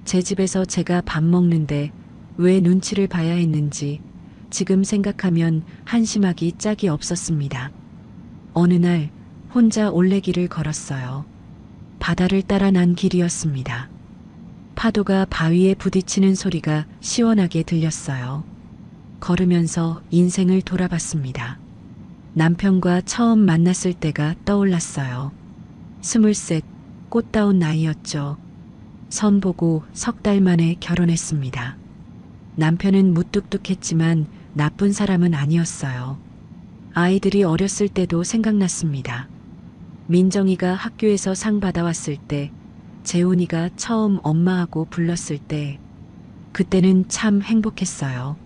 제 집에서 제가 밥 먹는데 왜 눈치를 봐야 했는지 지금 생각하면 한심하기 짝이 없었습니다. 어느 날 혼자 올레길을 걸었어요. 바다를 따라 난 길이었습니다. 파도가 바위에 부딪히는 소리가 시원하게 들렸어요. 걸으면서 인생을 돌아봤습니다. 남편과 처음 만났을 때가 떠올랐어요. 23, 꽃다운 나이였죠. 선 보고 석 달 만에 결혼했습니다. 남편은 무뚝뚝했지만 나쁜 사람은 아니었어요. 아이들이 어렸을 때도 생각났습니다. 민정이가 학교에서 상 받아왔을 때, 재훈이가 처음 엄마하고 불렀을 때, 그때는 참 행복했어요.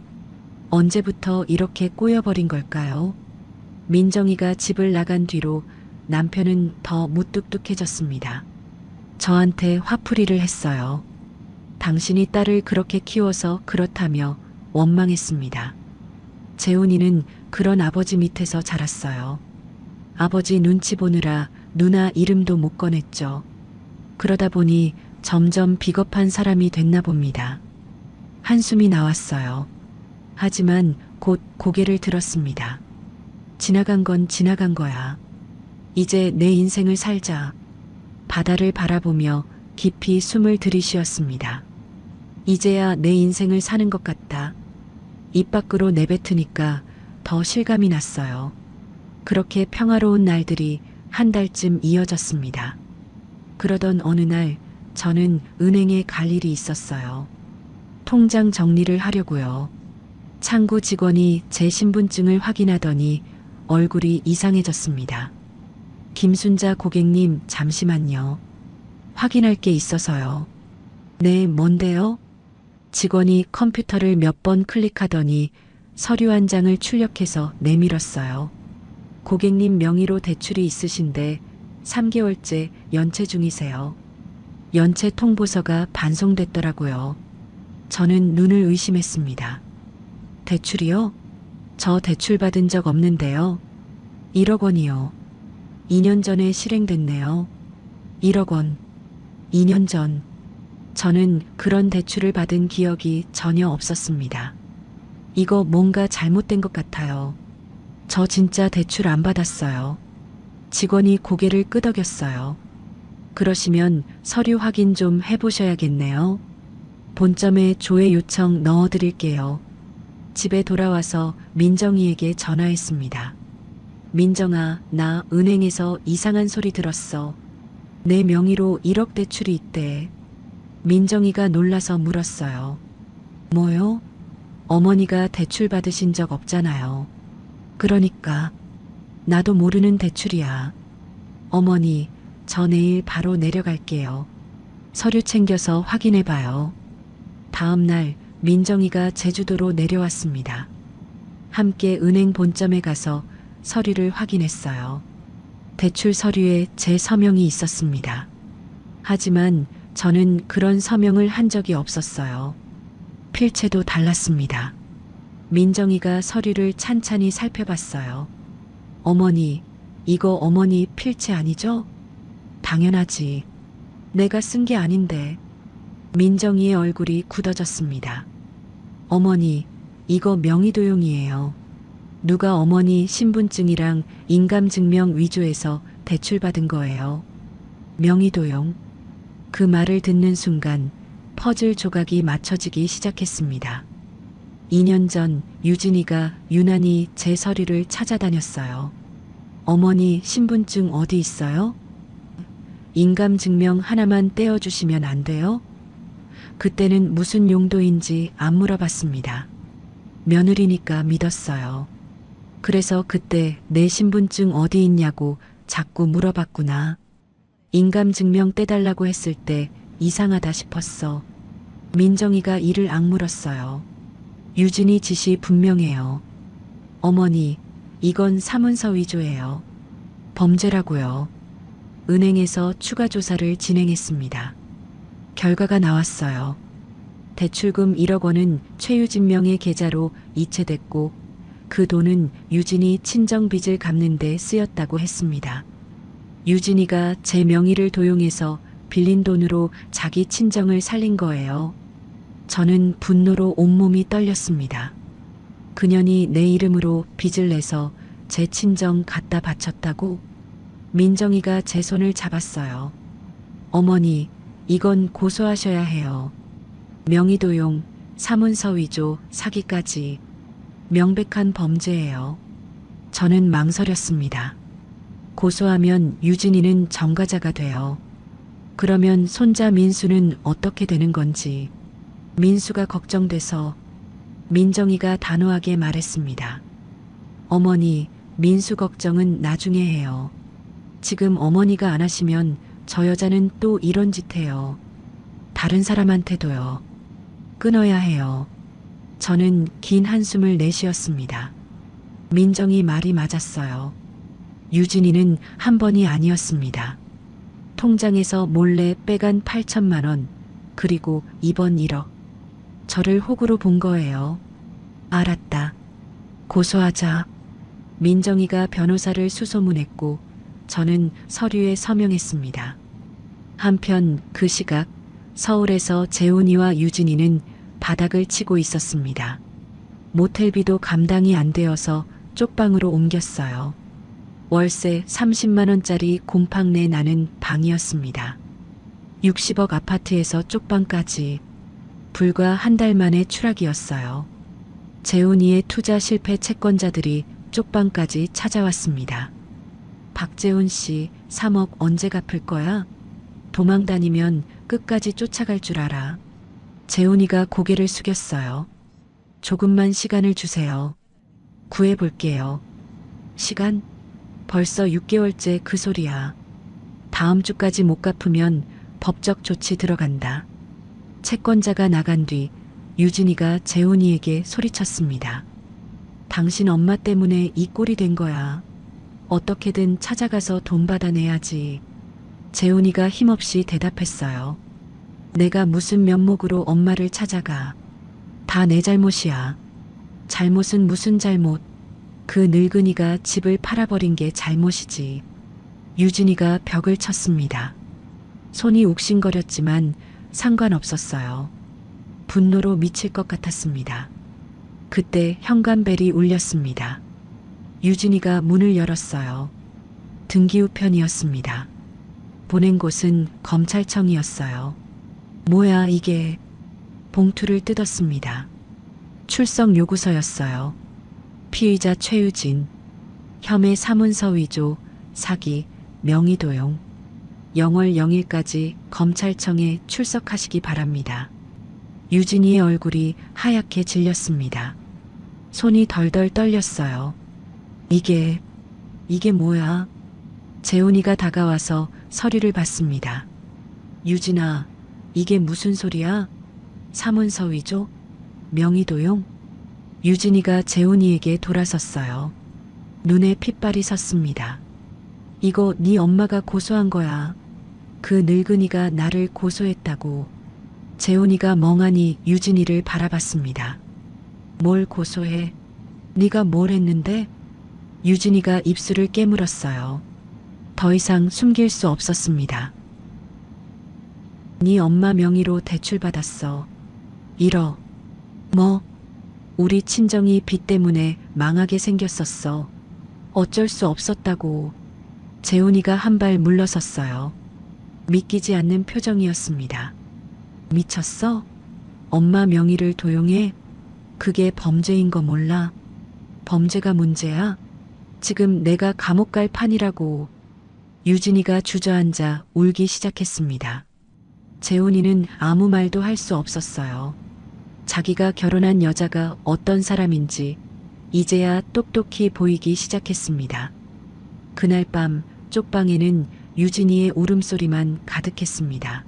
언제부터 이렇게 꼬여버린 걸까요? 민정이가 집을 나간 뒤로 남편은 더 무뚝뚝해졌습니다. 저한테 화풀이를 했어요. 당신이 딸을 그렇게 키워서 그렇다며 원망했습니다. 재훈이는 그런 아버지 밑에서 자랐어요. 아버지 눈치 보느라 누나 이름도 못 꺼냈죠. 그러다 보니 점점 비겁한 사람이 됐나 봅니다. 한숨이 나왔어요. 하지만 곧 고개를 들었습니다. 지나간 건 지나간 거야. 이제 내 인생을 살자. 바다를 바라보며 깊이 숨을 들이쉬었습니다. 이제야 내 인생을 사는 것 같다. 입 밖으로 내뱉으니까 더 실감이 났어요. 그렇게 평화로운 날들이 한 달쯤 이어졌습니다. 그러던 어느 날 저는 은행에 갈 일이 있었어요. 통장 정리를 하려고요. 창구 직원이 제 신분증을 확인하더니 얼굴이 이상해졌습니다. 김순자 고객님, 잠시만요. 확인할 게 있어서요. 네, 뭔데요? 직원이 컴퓨터를 몇 번 클릭하더니 서류 한 장을 출력해서 내밀었어요. 고객님 명의로 대출이 있으신데 3개월째 연체 중이세요. 연체 통보서가 반송됐더라고요. 저는 눈을 의심했습니다. 대출이요? 저 대출 받은 적 없는데요. 1억 원이요. 2년 전에 실행됐네요. 1억 원. 2년 전. 저는 그런 대출을 받은 기억이 전혀 없었습니다. 이거 뭔가 잘못된 것 같아요. 저 진짜 대출 안 받았어요. 직원이 고개를 끄덕였어요. 그러시면 서류 확인 좀 해보셔야겠네요. 본점에 조회 요청 넣어드릴게요. 집에 돌아와서 민정이에게 전화했습니다. 민정아, 나 은행에서 이상한 소리 들었어. 내 명의로 1억 대출이 있대. 민정이가 놀라서 물었어요. 뭐요? 어머니가 대출 받으신 적 없잖아요. 그러니까 나도 모르는 대출이야. 어머니, 저 내일 바로 내려갈게요. 서류 챙겨서 확인해봐요. 다음 날 민정이가 제주도로 내려왔습니다. 함께 은행 본점에 가서 서류를 확인했어요. 대출 서류에 제 서명이 있었습니다. 하지만 저는 그런 서명을 한 적이 없었어요. 필체도 달랐습니다. 민정이가 서류를 찬찬히 살펴봤어요. 어머니, 이거 어머니 필체 아니죠? 당연하지. 내가 쓴 게 아닌데. 민정이의 얼굴이 굳어졌습니다. 어머니, 이거 명의도용이에요. 누가 어머니 신분증이랑 인감증명 위조해서 대출받은 거예요. 명의도용. 그 말을 듣는 순간 퍼즐 조각이 맞춰지기 시작했습니다. 2년 전 유진이가 유난히 제 서류를 찾아다녔어요. 어머니 신분증 어디 있어요? 인감 증명 하나만 떼어주시면 안 돼요? 그때는 무슨 용도인지 안 물어봤습니다. 며느리니까 믿었어요. 그래서 그때 내 신분증 어디 있냐고 자꾸 물어봤구나. 인감 증명 떼달라고 했을 때 이상하다 싶었어. 민정이가 이를 악물었어요. 유진이 짓이 분명해요. 어머니, 이건 사문서 위조예요. 범죄라고요. 은행에서 추가 조사를 진행했습니다. 결과가 나왔어요. 대출금 1억 원은 최유진 명의 계좌로 이체됐고 그 돈은 유진이 친정 빚을 갚는 데 쓰였다고 했습니다. 유진이가 제 명의를 도용해서 빌린 돈으로 자기 친정을 살린 거예요. 저는 분노로 온몸이 떨렸습니다. 그년이 내 이름으로 빚을 내서 제 친정 갖다 바쳤다고? 민정이가 제 손을 잡았어요. 어머니, 이건 고소하셔야 해요. 명의도용, 사문서 위조, 사기까지 명백한 범죄예요. 저는 망설였습니다. 고소하면 유진이는 전과자가 돼요. 그러면 손자 민수는 어떻게 되는 건지 민수가 걱정돼서 민정이가 단호하게 말했습니다. 어머니, 민수 걱정은 나중에 해요. 지금 어머니가 안 하시면 저 여자는 또 이런 짓 해요. 다른 사람한테도요. 끊어야 해요. 저는 긴 한숨을 내쉬었습니다. 민정이 말이 맞았어요. 유진이는 한 번이 아니었습니다. 통장에서 몰래 빼간 8천만 원, 그리고 이번 1억. 저를 호구로 본 거예요. 알았다. 고소하자. 민정이가 변호사를 수소문했고 저는 서류에 서명했습니다. 한편 그 시각 서울에서 재훈이와 유진이는 바닥을 치고 있었습니다. 모텔비도 감당이 안 되어서 쪽방으로 옮겼어요. 월세 30만 원짜리 곰팡내 나는 방이었습니다. 60억 아파트에서 쪽방까지 불과 한 달 만에 추락이었어요. 재훈이의 투자 실패 채권자들이 쪽방까지 찾아왔습니다. 박재훈 씨, 3억 언제 갚을 거야? 도망 다니면 끝까지 쫓아갈 줄 알아. 재훈이가 고개를 숙였어요. 조금만 시간을 주세요. 구해볼게요. 시간? 벌써 6개월째 그 소리야. 다음 주까지 못 갚으면 법적 조치 들어간다. 채권자가 나간 뒤 유진이가 재훈이에게 소리쳤습니다. 당신 엄마 때문에 이 꼴이 된 거야. 어떻게든 찾아가서 돈 받아내야지. 재훈이가 힘없이 대답했어요. 내가 무슨 면목으로 엄마를 찾아가. 다 내 잘못이야. 잘못은 무슨 잘못. 그 늙은이가 집을 팔아버린 게 잘못이지. 유진이가 벽을 쳤습니다. 손이 욱신거렸지만 상관없었어요. 분노로 미칠 것 같았습니다. 그때 현관벨이 울렸습니다. 유진이가 문을 열었어요. 등기우편이었습니다. 보낸 곳은 검찰청이었어요. 뭐야 이게. 봉투를 뜯었습니다. 출석 요구서였어요. 피의자 최유진, 혐의 사문서 위조, 사기, 명의도용. 0월 0일까지 검찰청에 출석하시기 바랍니다. 유진이의 얼굴이 하얗게 질렸습니다. 손이 덜덜 떨렸어요. 이게 뭐야? 재훈이가 다가와서 서류를 받습니다. 유진아, 이게 무슨 소리야? 사문서 위조? 명의도용? 유진이가 재훈이에게 돌아섰어요. 눈에 핏발이 섰습니다. 이거 네 엄마가 고소한 거야. 그 늙은이가 나를 고소했다고. 재훈이가 멍하니 유진이를 바라봤습니다. 뭘 고소해? 네가 뭘 했는데? 유진이가 입술을 깨물었어요. 더 이상 숨길 수 없었습니다. 네 엄마 명의로 대출받았어. 1억. 뭐? 우리 친정이 빚 때문에 망하게 생겼었어. 어쩔 수 없었다고. 재훈이가 한 발 물러섰어요. 믿기지 않는 표정이었습니다. 미쳤어? 엄마 명의를 도용해? 그게 범죄인 거 몰라? 범죄가 문제야? 지금 내가 감옥 갈 판이라고. 유진이가 주저앉아 울기 시작했습니다. 재훈이는 아무 말도 할 수 없었어요. 자기가 결혼한 여자가 어떤 사람인지 이제야 똑똑히 보이기 시작했습니다. 그날 밤 쪽방에는 유진이의 울음소리만 가득했습니다.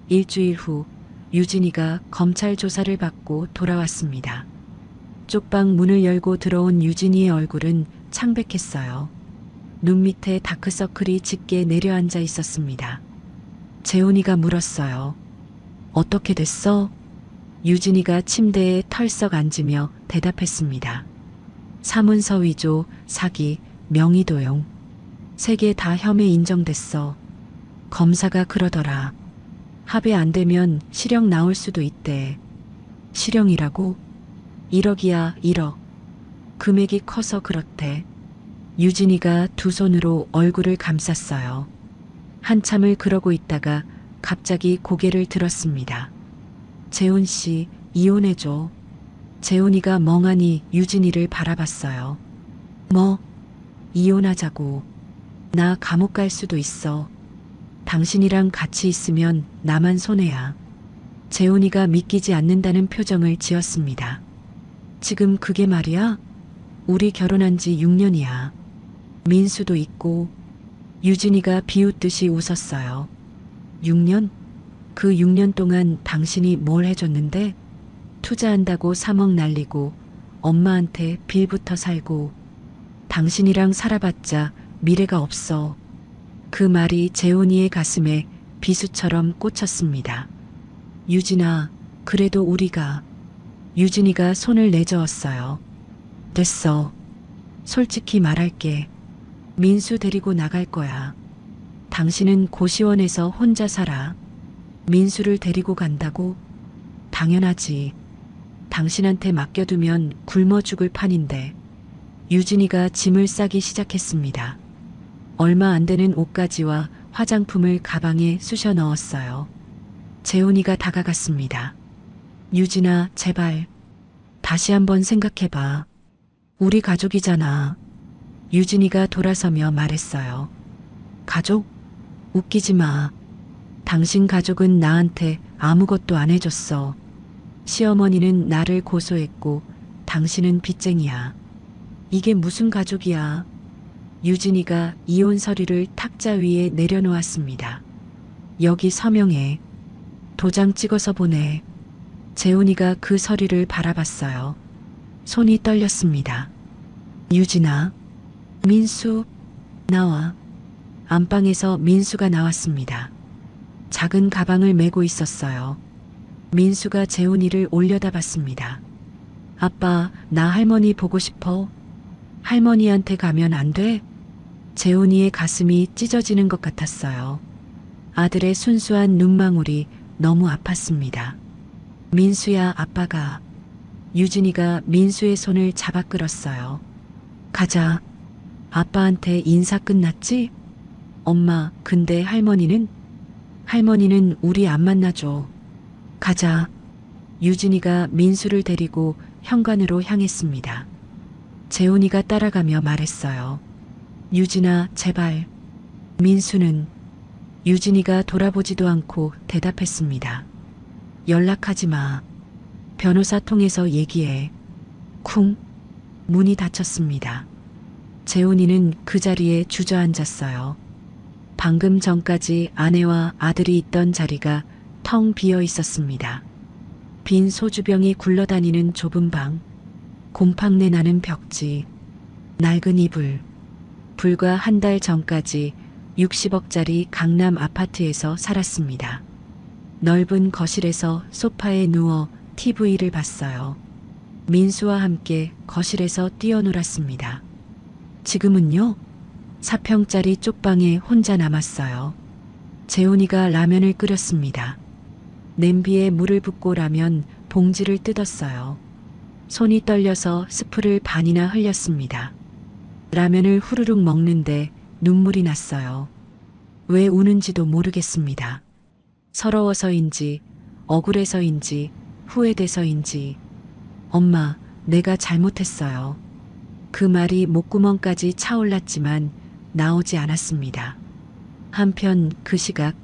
일주일 후 유진이가 검찰 조사를 받고 돌아왔습니다. 쪽방 문을 열고 들어온 유진이의 얼굴은 창백했어요. 눈 밑에 다크서클이 짙게 내려앉아 있었습니다. 재훈이가 물었어요. 어떻게 됐어? 유진이가 침대에 털썩 앉으며 대답했습니다. 사문서 위조, 사기, 명의도용. 3개 다 혐의 인정됐어. 검사가 그러더라. 합의 안 되면 실형 나올 수도 있대. 실형이라고? 1억이야, 1억. 금액이 커서 그렇대. 유진이가 두 손으로 얼굴을 감쌌어요. 한참을 그러고 있다가 갑자기 고개를 들었습니다. 재훈 씨, 이혼해줘. 재훈이가 멍하니 유진이를 바라봤어요. 뭐? 이혼하자고. 나 감옥 갈 수도 있어. 당신이랑 같이 있으면 나만 손해야. 재훈이가 믿기지 않는다는 표정을 지었습니다. 지금 그게 말이야? 우리 결혼한 지 6년이야. 민수도 있고. 유진이가 비웃듯이 웃었어요. 6년? 그 6년 동안 당신이 뭘 해줬는데? 투자한다고 3억 날리고 엄마한테 빌부터 살고 당신이랑 살아봤자 미래가 없어. 그 말이 재훈이의 가슴에 비수처럼 꽂혔습니다. 유진아, 그래도 우리가. 유진이가 손을 내저었어요. 됐어. 솔직히 말할게. 민수 데리고 나갈 거야. 당신은 고시원에서 혼자 살아. 민수를 데리고 간다고? 당연하지. 당신한테 맡겨두면 굶어 죽을 판인데. 유진이가 짐을 싸기 시작했습니다. 얼마 안 되는 옷가지와 화장품을 가방에 쑤셔 넣었어요. 재훈이가 다가갔습니다. 유진아, 제발. 다시 한번 생각해봐. 우리 가족이잖아. 유진이가 돌아서며 말했어요. 가족? 웃기지 마. 당신 가족은 나한테 아무것도 안 해줬어. 시어머니는 나를 고소했고 당신은 빚쟁이야. 이게 무슨 가족이야. 유진이가 이혼 서류를 탁자 위에 내려놓았습니다. 여기 서명해. 도장 찍어서 보내. 재훈이가 그 서류를 바라봤어요. 손이 떨렸습니다. 유진아, 민수, 나와. 안방에서 민수가 나왔습니다. 작은 가방을 메고 있었어요. 민수가 재훈이를 올려다봤습니다. 아빠, 나 할머니 보고 싶어. 할머니한테 가면 안 돼? 재훈이의 가슴이 찢어지는 것 같았어요. 아들의 순수한 눈망울이 너무 아팠습니다. 민수야, 아빠가. 유진이가 민수의 손을 잡아 끌었어요. 가자. 아빠한테 인사 끝났지? 엄마, 근데 할머니는? 할머니는 우리 안 만나줘. 가자. 유진이가 민수를 데리고 현관으로 향했습니다. 재훈이가 따라가며 말했어요. 유진아, 제발. 민수는? 유진이가 돌아보지도 않고 대답했습니다. 연락하지 마. 변호사 통해서 얘기해. 쿵. 문이 닫혔습니다. 재훈이는 그 자리에 주저앉았어요. 방금 전까지 아내와 아들이 있던 자리가 텅 비어 있었습니다. 빈 소주병이 굴러다니는 좁은 방, 곰팡내 나는 벽지, 낡은 이불. 불과 한 달 전까지 60억짜리 강남 아파트에서 살았습니다. 넓은 거실에서 소파에 누워 TV를 봤어요. 민수와 함께 거실에서 뛰어놀았습니다. 지금은요? 4평짜리 쪽방에 혼자 남았어요. 재훈이가 라면을 끓였습니다. 냄비에 물을 붓고 라면 봉지를 뜯었어요. 손이 떨려서 스프를 반이나 흘렸습니다. 라면을 후루룩 먹는데 눈물이 났어요. 왜 우는지도 모르겠습니다. 서러워서인지, 억울해서인지, 후회돼서인지. 엄마, 내가 잘못했어요. 그 말이 목구멍까지 차올랐지만 나오지 않았습니다. 한편 그 시각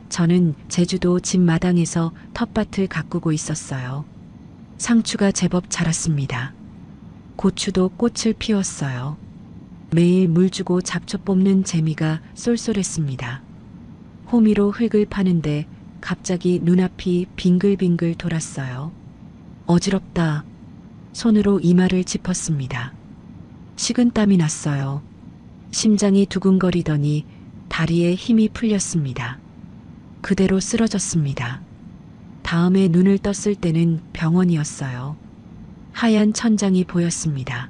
저는 제주도 집 마당에서 텃밭을 가꾸고 있었어요. 상추가 제법 자랐습니다. 고추도 꽃을 피웠어요. 매일 물 주고 잡초 뽑는 재미가 쏠쏠했습니다. 호미로 흙을 파는데 갑자기 눈앞이 빙글빙글 돌았어요. 어지럽다. 손으로 이마를 짚었습니다. 식은땀이 났어요. 심장이 두근거리더니 다리에 힘이 풀렸습니다. 그대로 쓰러졌습니다. 다음에 눈을 떴을 때는 병원이었어요. 하얀 천장이 보였습니다.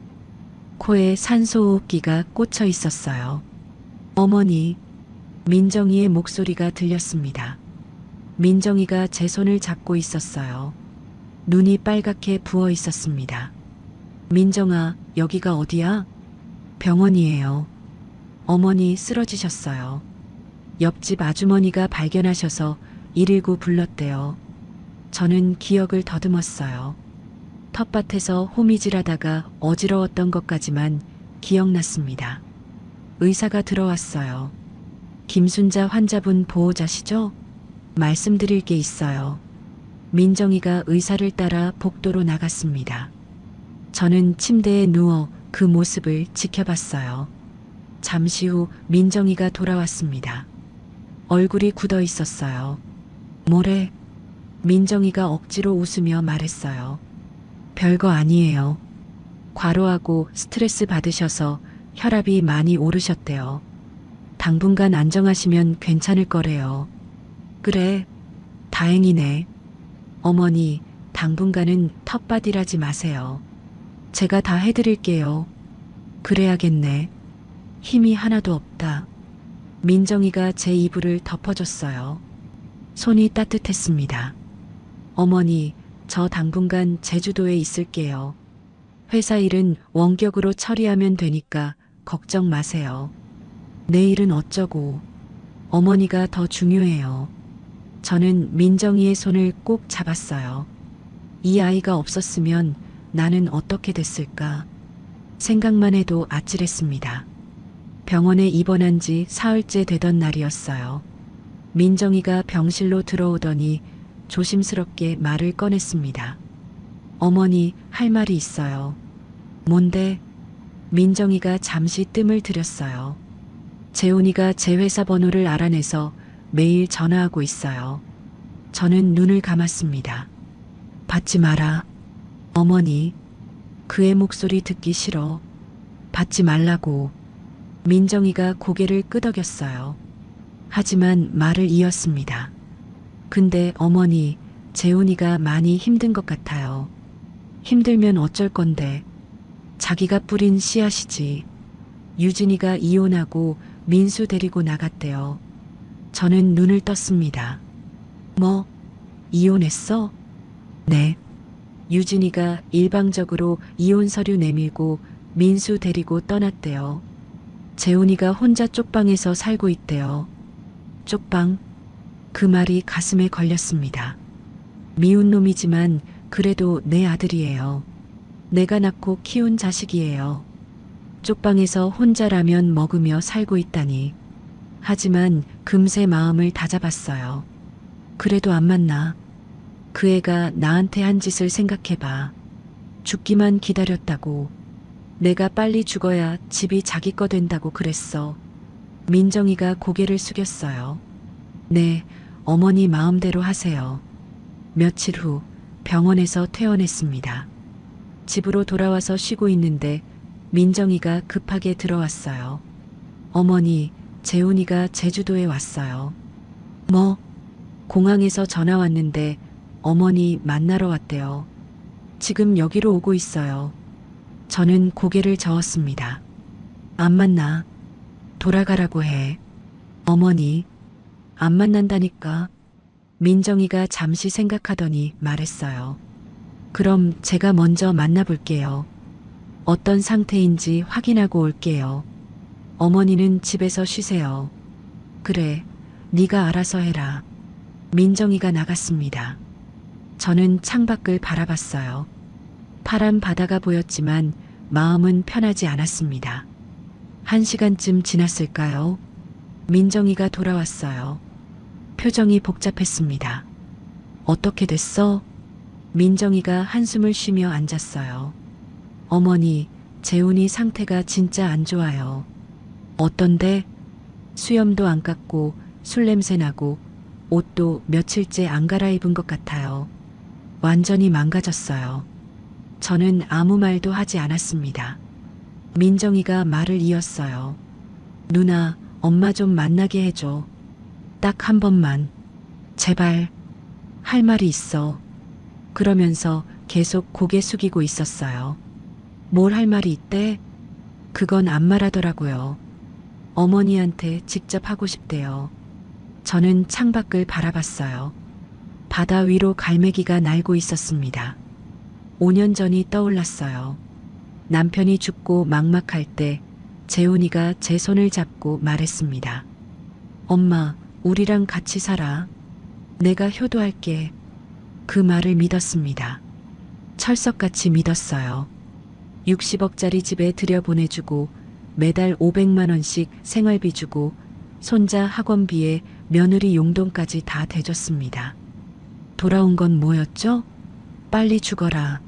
코에 산소호흡기가 꽂혀 있었어요. 어머니, 민정이의 목소리가 들렸습니다. 민정이가 제 손을 잡고 있었어요. 눈이 빨갛게 부어 있었습니다. 민정아, 여기가 어디야? 병원이에요. 어머니 쓰러지셨어요. 옆집 아주머니가 발견하셔서 119 불렀대요. 저는 기억을 더듬었어요. 텃밭에서 호미질하다가 어지러웠던 것까지만 기억났습니다. 의사가 들어왔어요. 김순자 환자분 보호자시죠? 말씀드릴 게 있어요. 민정이가 의사를 따라 복도로 나갔습니다. 저는 침대에 누워 그 모습을 지켜봤어요. 잠시 후 민정이가 돌아왔습니다. 얼굴이 굳어 있었어요. 뭐래? 민정이가 억지로 웃으며 말했어요. 별거 아니에요. 과로하고 스트레스 받으셔서 혈압이 많이 오르셨대요. 당분간 안정하시면 괜찮을 거래요. 그래, 다행이네. 어머니, 당분간은 텃밭일하지 마세요. 제가 다 해드릴게요. 그래야겠네. 힘이 하나도 없다. 민정이가 제 이불을 덮어줬어요. 손이 따뜻했습니다. 어머니, 저 당분간 제주도에 있을게요. 회사 일은 원격으로 처리하면 되니까 걱정 마세요. 내일은 어쩌고. 어머니가 더 중요해요. 저는 민정이의 손을 꼭 잡았어요. 이 아이가 없었으면 나는 어떻게 됐을까? 생각만 해도 아찔했습니다. 병원에 입원한 지 사흘째 되던 날이었어요. 민정이가 병실로 들어오더니 조심스럽게 말을 꺼냈습니다. 어머니, 할 말이 있어요. 뭔데? 민정이가 잠시 뜸을 들였어요. 재훈이가 제 회사 번호를 알아내서 매일 전화하고 있어요. 저는 눈을 감았습니다. 받지 마라. 어머니, 그의 목소리 듣기 싫어. 받지 말라고. 민정이가 고개를 끄덕였어요. 하지만 말을 이었습니다. 근데 어머니, 재훈이가 많이 힘든 것 같아요. 힘들면 어쩔 건데. 자기가 뿌린 씨앗이지. 유진이가 이혼하고 민수 데리고 나갔대요. 저는 눈을 떴습니다. 뭐? 이혼했어? 네. 유진이가 일방적으로 이혼 서류 내밀고 민수 데리고 떠났대요. 재훈이가 혼자 쪽방에서 살고 있대요. 쪽방? 그 말이 가슴에 걸렸습니다. 미운 놈이지만 그래도 내 아들이에요. 내가 낳고 키운 자식이에요. 쪽방에서 혼자 라면 먹으며 살고 있다니. 하지만 금세 마음을 다잡았어요. 그래도 안 만나. 그 애가 나한테 한 짓을 생각해봐. 죽기만 기다렸다고. 내가 빨리 죽어야 집이 자기 거 된다고 그랬어. 민정이가 고개를 숙였어요. 네, 어머니 마음대로 하세요. 며칠 후 병원에서 퇴원했습니다. 집으로 돌아와서 쉬고 있는데 민정이가 급하게 들어왔어요. 어머니, 재훈이가 제주도에 왔어요. 뭐? 공항에서 전화 왔는데 어머니 만나러 왔대요. 지금 여기로 오고 있어요. 저는 고개를 저었습니다. 안 만나. 돌아가라고 해. 어머니, 안 만난다니까. 민정이가 잠시 생각하더니 말했어요. 그럼 제가 먼저 만나볼게요. 어떤 상태인지 확인하고 올게요. 어머니는 집에서 쉬세요. 그래, 네가 알아서 해라. 민정이가 나갔습니다. 저는 창밖을 바라봤어요. 파란 바다가 보였지만 마음은 편하지 않았습니다. 1시간쯤 지났을까요? 민정이가 돌아왔어요. 표정이 복잡했습니다. 어떻게 됐어? 민정이가 한숨을 쉬며 앉았어요. 어머니, 재훈이 상태가 진짜 안 좋아요. 어떤데? 수염도 안 깎고 술 냄새 나고 옷도 며칠째 안 갈아입은 것 같아요. 완전히 망가졌어요. 저는 아무 말도 하지 않았습니다. 민정이가 말을 이었어요. 누나, 엄마 좀 만나게 해줘. 딱 한 번만. 제발. 할 말이 있어. 그러면서 계속 고개 숙이고 있었어요. 뭘 할 말이 있대? 그건 안 말하더라고요. 어머니한테 직접 하고 싶대요. 저는 창밖을 바라봤어요. 바다 위로 갈매기가 날고 있었습니다. 5년 전이 떠올랐어요. 남편이 죽고 막막할 때 재훈이가 제 손을 잡고 말했습니다. 엄마, 우리랑 같이 살아. 내가 효도할게. 그 말을 믿었습니다. 철석같이 믿었어요. 60억짜리 집에 들여보내주고 매달 500만 원씩 생활비 주고 손자 학원비에 며느리 용돈까지 다 대줬습니다. 돌아온 건 뭐였죠? 빨리 죽어라.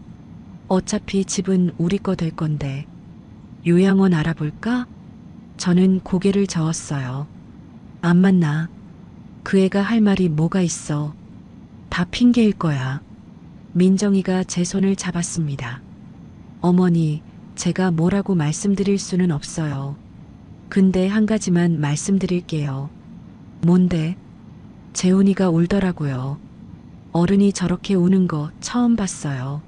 어차피 집은 우리 거 될 건데. 요양원 알아볼까? 저는 고개를 저었어요. 안 만나. 그 애가 할 말이 뭐가 있어. 다 핑계일 거야. 민정이가 제 손을 잡았습니다. 어머니, 제가 뭐라고 말씀드릴 수는 없어요. 근데 한 가지만 말씀드릴게요. 뭔데? 재훈이가 울더라고요. 어른이 저렇게 우는 거 처음 봤어요.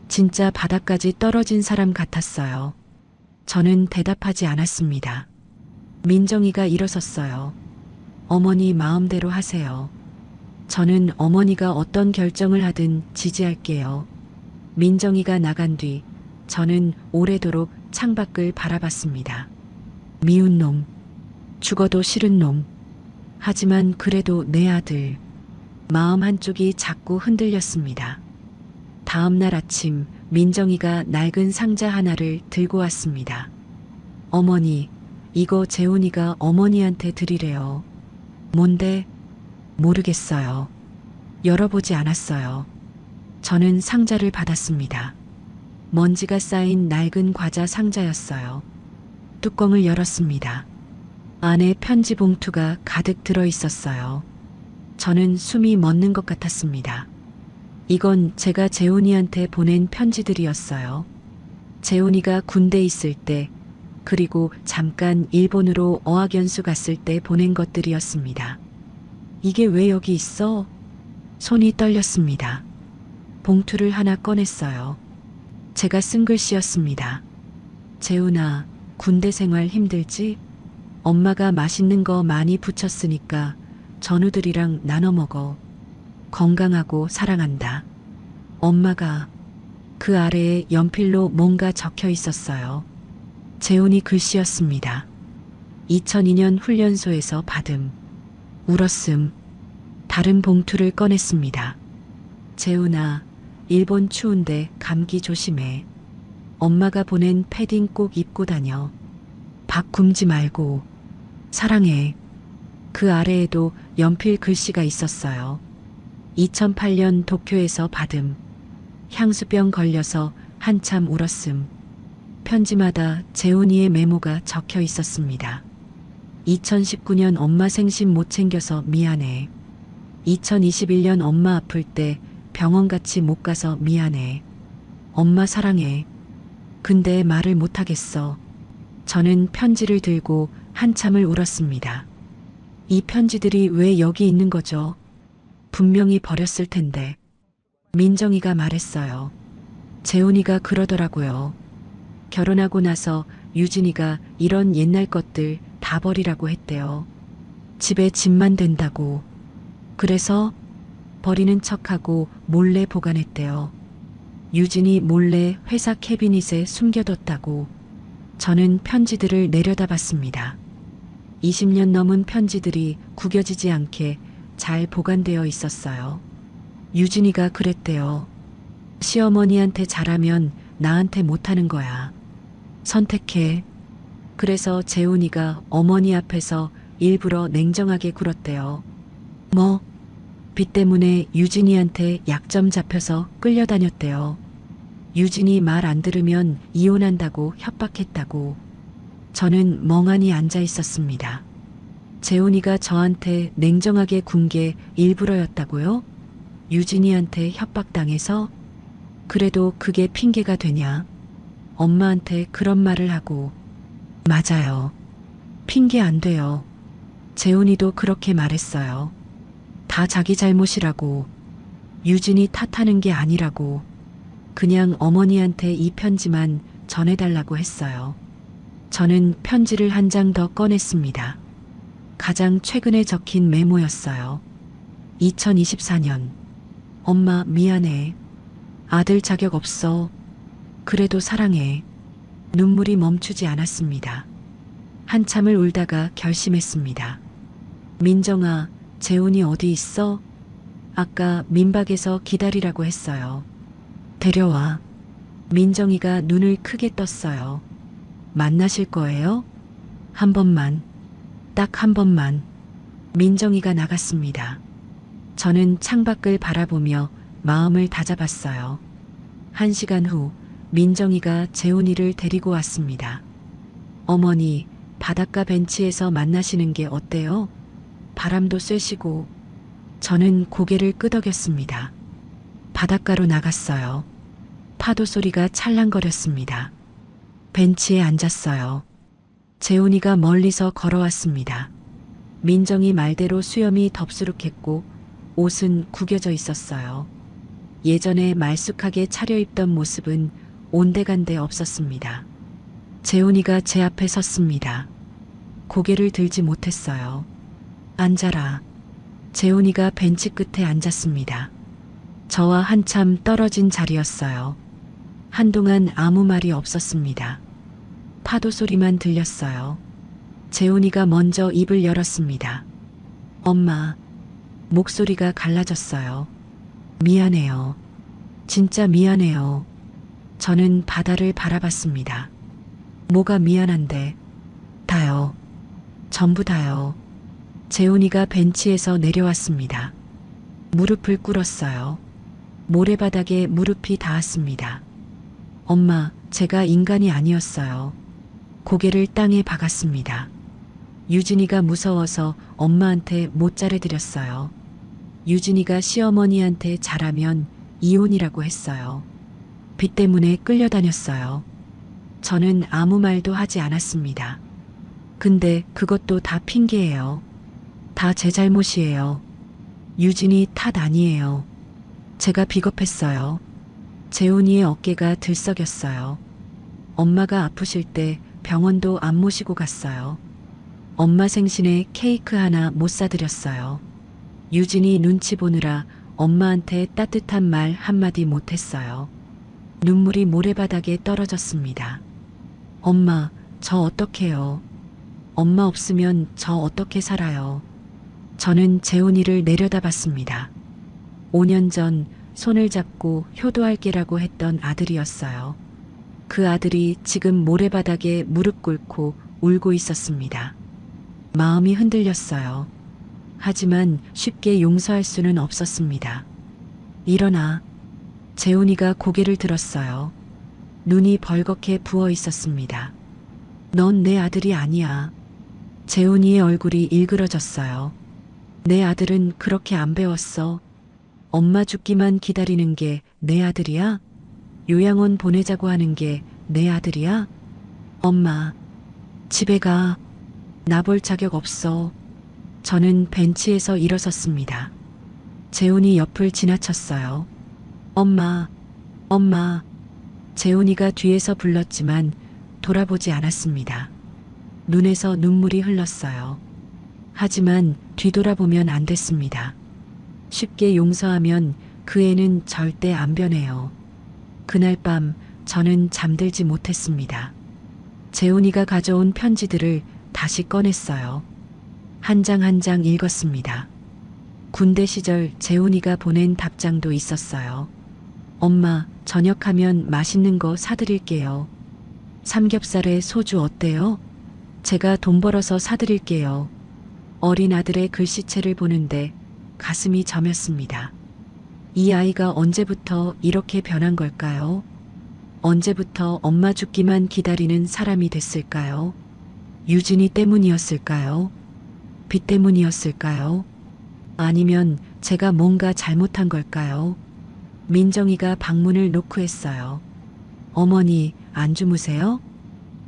진짜 바닥까지 떨어진 사람 같았어요. 저는 대답하지 않았습니다. 민정이가 일어섰어요. 어머니 마음대로 하세요. 저는 어머니가 어떤 결정을 하든 지지할게요. 민정이가 나간 뒤 저는 오래도록 창밖을 바라봤습니다. 미운 놈, 죽어도 싫은 놈. 하지만 그래도 내 아들. 마음 한쪽이 자꾸 흔들렸습니다. 다음 날 아침 민정이가 낡은 상자 하나를 들고 왔습니다. 어머니, 이거 재훈이가 어머니한테 드리래요. 뭔데? 모르겠어요. 열어보지 않았어요. 저는 상자를 받았습니다. 먼지가 쌓인 낡은 과자 상자였어요. 뚜껑을 열었습니다. 안에 편지 봉투가 가득 들어 있었어요. 저는 숨이 멎는 것 같았습니다. 이건 제가 재훈이한테 보낸 편지들이었어요. 재훈이가 군대 있을 때, 그리고 잠깐 일본으로 어학연수 갔을 때 보낸 것들이었습니다. 이게 왜 여기 있어? 손이 떨렸습니다. 봉투를 하나 꺼냈어요. 제가 쓴 글씨였습니다. 재훈아, 군대 생활 힘들지? 엄마가 맛있는 거 많이 부쳤으니까 전우들이랑 나눠 먹어. 건강하고 사랑한다. 엄마가. 그 아래에 연필로 뭔가 적혀 있었어요. 재훈이 글씨였습니다. 2002년 훈련소에서 받음. 울었음. 다른 봉투를 꺼냈습니다. 재훈아, 일본 추운데 감기 조심해. 엄마가 보낸 패딩 꼭 입고 다녀. 밥 굶지 말고. 사랑해. 그 아래에도 연필 글씨가 있었어요. 2008년 도쿄에서 받음. 향수병 걸려서 한참 울었음. 편지마다 재훈이의 메모가 적혀 있었습니다. 2019년 엄마 생신 못 챙겨서 미안해. 2021년 엄마 아플 때 병원 같이 못 가서 미안해. 엄마 사랑해. 근데 말을 못 하겠어. 저는 편지를 들고 한참을 울었습니다. 이 편지들이 왜 여기 있는 거죠? 분명히 버렸을 텐데. 민정이가 말했어요. 재훈이가 그러더라고요. 결혼하고 나서 유진이가 이런 옛날 것들 다 버리라고 했대요. 집에 짐만 된다고. 그래서 버리는 척하고 몰래 보관했대요. 유진이 몰래 회사 캐비닛에 숨겨뒀다고. 저는 편지들을 내려다봤습니다. 20년 넘은 편지들이 구겨지지 않게 잘 보관되어 있었어요. 유진이가 그랬대요. 시어머니한테 잘하면 나한테 못하는 거야. 선택해. 그래서 재훈이가 어머니 앞에서 일부러 냉정하게 굴었대요. 뭐? 빚 때문에 유진이한테 약점 잡혀서 끌려다녔대요. 유진이 말 안 들으면 이혼한다고 협박했다고. 저는 멍하니 앉아 있었습니다. 재훈이가 저한테 냉정하게 군 게 일부러였다고요? 유진이한테 협박당해서? 그래도 그게 핑계가 되냐? 엄마한테 그런 말을 하고. 맞아요. 핑계 안 돼요. 재훈이도 그렇게 말했어요. 다 자기 잘못이라고. 유진이 탓하는 게 아니라고. 그냥 어머니한테 이 편지만 전해달라고 했어요. 저는 편지를 한 장 더 꺼냈습니다. 가장 최근에 적힌 메모였어요. 2024년. 엄마 미안해. 아들 자격 없어. 그래도 사랑해. 눈물이 멈추지 않았습니다. 한참을 울다가 결심했습니다. 민정아, 재훈이 어디 있어? 아까 민박에서 기다리라고 했어요. 데려와. 민정이가 눈을 크게 떴어요. 만나실 거예요? 한 번만. 딱 한 번만. 민정이가 나갔습니다. 저는 창밖을 바라보며 마음을 다잡았어요. 1시간 후 민정이가 재훈이를 데리고 왔습니다. 어머니, 바닷가 벤치에서 만나시는 게 어때요? 바람도 쐬시고. 저는 고개를 끄덕였습니다. 바닷가로 나갔어요. 파도 소리가 찰랑거렸습니다. 벤치에 앉았어요. 재훈이가 멀리서 걸어왔습니다. 민정이 말대로 수염이 덥수룩했고 옷은 구겨져 있었어요. 예전에 말쑥하게 차려입던 모습은 온데간데 없었습니다. 재훈이가 제 앞에 섰습니다. 고개를 들지 못했어요. 앉아라. 재훈이가 벤치 끝에 앉았습니다. 저와 한참 떨어진 자리였어요. 한동안 아무 말이 없었습니다. 파도 소리만 들렸어요. 재훈이가 먼저 입을 열었습니다. 엄마. 목소리가 갈라졌어요. 미안해요. 진짜 미안해요. 저는 바다를 바라봤습니다. 뭐가 미안한데? 다요. 전부 다요. 재훈이가 벤치에서 내려왔습니다. 무릎을 꿇었어요. 모래바닥에 무릎이 닿았습니다. 엄마, 제가 인간이 아니었어요. 고개를 땅에 박았습니다. 유진이가 무서워서 엄마한테 못 잘해드렸어요. 유진이가 시어머니한테 잘하면 이혼이라고 했어요. 빚 때문에 끌려다녔어요. 저는 아무 말도 하지 않았습니다. 근데 그것도 다 핑계예요. 다 제 잘못이에요. 유진이 탓 아니에요. 제가 비겁했어요. 재훈이의 어깨가 들썩였어요. 엄마가 아프실 때 병원도 안 모시고 갔어요. 엄마 생신에 케이크 하나 못 사드렸어요. 유진이 눈치 보느라 엄마한테 따뜻한 말 한마디 못했어요. 눈물이 모래바닥에 떨어졌습니다. 엄마, 저 어떡해요? 엄마 없으면 저 어떻게 살아요? 저는 재훈이를 내려다봤습니다. 5년 전 손을 잡고 효도할게라고 했던 아들이었어요. 그 아들이 지금 모래바닥에 무릎 꿇고 울고 있었습니다. 마음이 흔들렸어요. 하지만 쉽게 용서할 수는 없었습니다. 일어나. 재훈이가 고개를 들었어요. 눈이 벌겋게 부어 있었습니다. 넌 내 아들이 아니야. 재훈이의 얼굴이 일그러졌어요. 내 아들은 그렇게 안 배웠어. 엄마 죽기만 기다리는 게 내 아들이야? 요양원 보내자고 하는 게 내 아들이야? 엄마, 집에 가. 나 볼 자격 없어. 저는 벤치에서 일어섰습니다. 재훈이 옆을 지나쳤어요. 엄마, 엄마. 재훈이가 뒤에서 불렀지만 돌아보지 않았습니다. 눈에서 눈물이 흘렀어요. 하지만 뒤돌아보면 안 됐습니다. 쉽게 용서하면 그 애는 절대 안 변해요. 그날 밤 저는 잠들지 못했습니다. 재훈이가 가져온 편지들을 다시 꺼냈어요. 한 장 한 장 읽었습니다. 군대 시절 재훈이가 보낸 답장도 있었어요. 엄마, 저녁하면 맛있는 거 사드릴게요. 삼겹살에 소주 어때요? 제가 돈 벌어서 사드릴게요. 어린 아들의 글씨체를 보는데 가슴이 저몄습니다. 이 아이가 언제부터 이렇게 변한 걸까요? 언제부터 엄마 죽기만 기다리는 사람이 됐을까요? 유진이 때문이었을까요? 빚 때문이었을까요? 아니면 제가 뭔가 잘못한 걸까요? 민정이가 방문을 노크했어요. 어머니, 안 주무세요?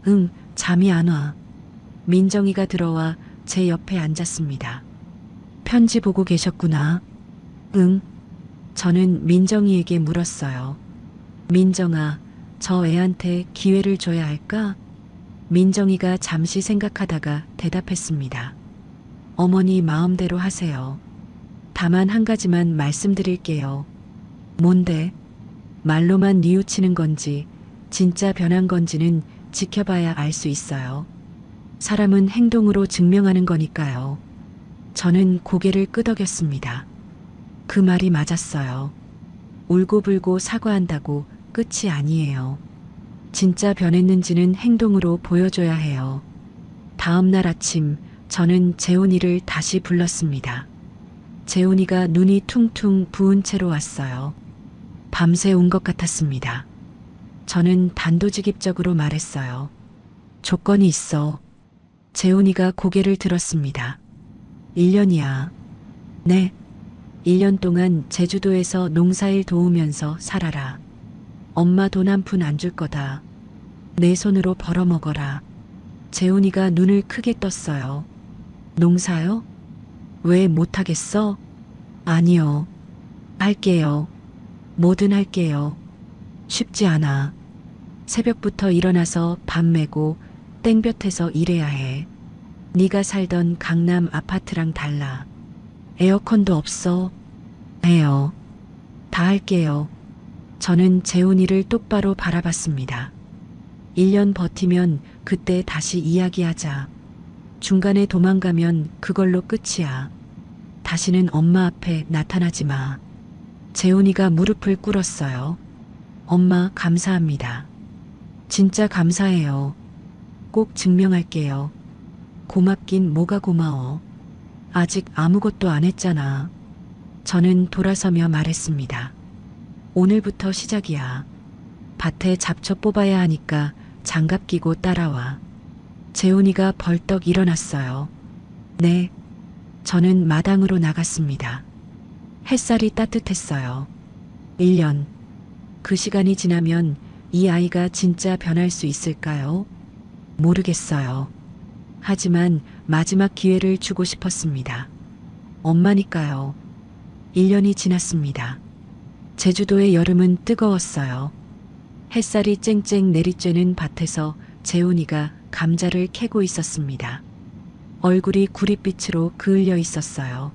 응, 잠이 안 와. 민정이가 들어와 제 옆에 앉았습니다. 편지 보고 계셨구나. 응. 저는 민정이에게 물었어요. 민정아, 저 애한테 기회를 줘야 할까? 민정이가 잠시 생각하다가 대답했습니다. 어머니 마음대로 하세요. 다만 한 가지만 말씀드릴게요. 뭔데? 말로만 뉘우치는 건지 진짜 변한 건지는 지켜봐야 알 수 있어요. 사람은 행동으로 증명하는 거니까요. 저는 고개를 끄덕였습니다. 그 말이 맞았어요. 울고불고 사과한다고 끝이 아니에요. 진짜 변했는지는 행동으로 보여줘야 해요. 다음 날 아침 저는 재훈이를 다시 불렀습니다. 재훈이가 눈이 퉁퉁 부은 채로 왔어요. 밤새 온 것 같았습니다. 저는 단도직입적으로 말했어요. 조건이 있어. 재훈이가 고개를 들었습니다. 1년이야. 네. 1년 동안 제주도에서 농사일 도우면서 살아라. 엄마 돈 한 푼 안 줄 거다. 내 손으로 벌어먹어라. 재훈이가 눈을 크게 떴어요. 농사요? 왜 못하겠어? 아니요. 할게요. 뭐든 할게요. 쉽지 않아. 새벽부터 일어나서 밥 메고 땡볕에서 일해야 해. 네가 살던 강남 아파트랑 달라. 에어컨도 없어. 해요. 다 할게요. 저는 재훈이를 똑바로 바라봤습니다. 1년 버티면 그때 다시 이야기하자. 중간에 도망가면 그걸로 끝이야. 다시는 엄마 앞에 나타나지 마. 재훈이가 무릎을 꿇었어요. 엄마 감사합니다. 진짜 감사해요. 꼭 증명할게요. 고맙긴 뭐가 고마워. 아직 아무것도 안 했잖아. 저는 돌아서며 말했습니다. 오늘부터 시작이야. 밭에 잡초 뽑아야 하니까 장갑 끼고 따라와. 재훈이가 벌떡 일어났어요. 네. 저는 마당으로 나갔습니다. 햇살이 따뜻했어요. 1년. 그 시간이 지나면 이 아이가 진짜 변할 수 있을까요? 모르겠어요. 하지만 마지막 기회를 주고 싶었습니다. 엄마니까요. 1년이 지났습니다. 제주도의 여름은 뜨거웠어요. 햇살이 쨍쨍 내리쬐는 밭에서 재훈이가 감자를 캐고 있었습니다. 얼굴이 구릿빛으로 그을려 있었어요.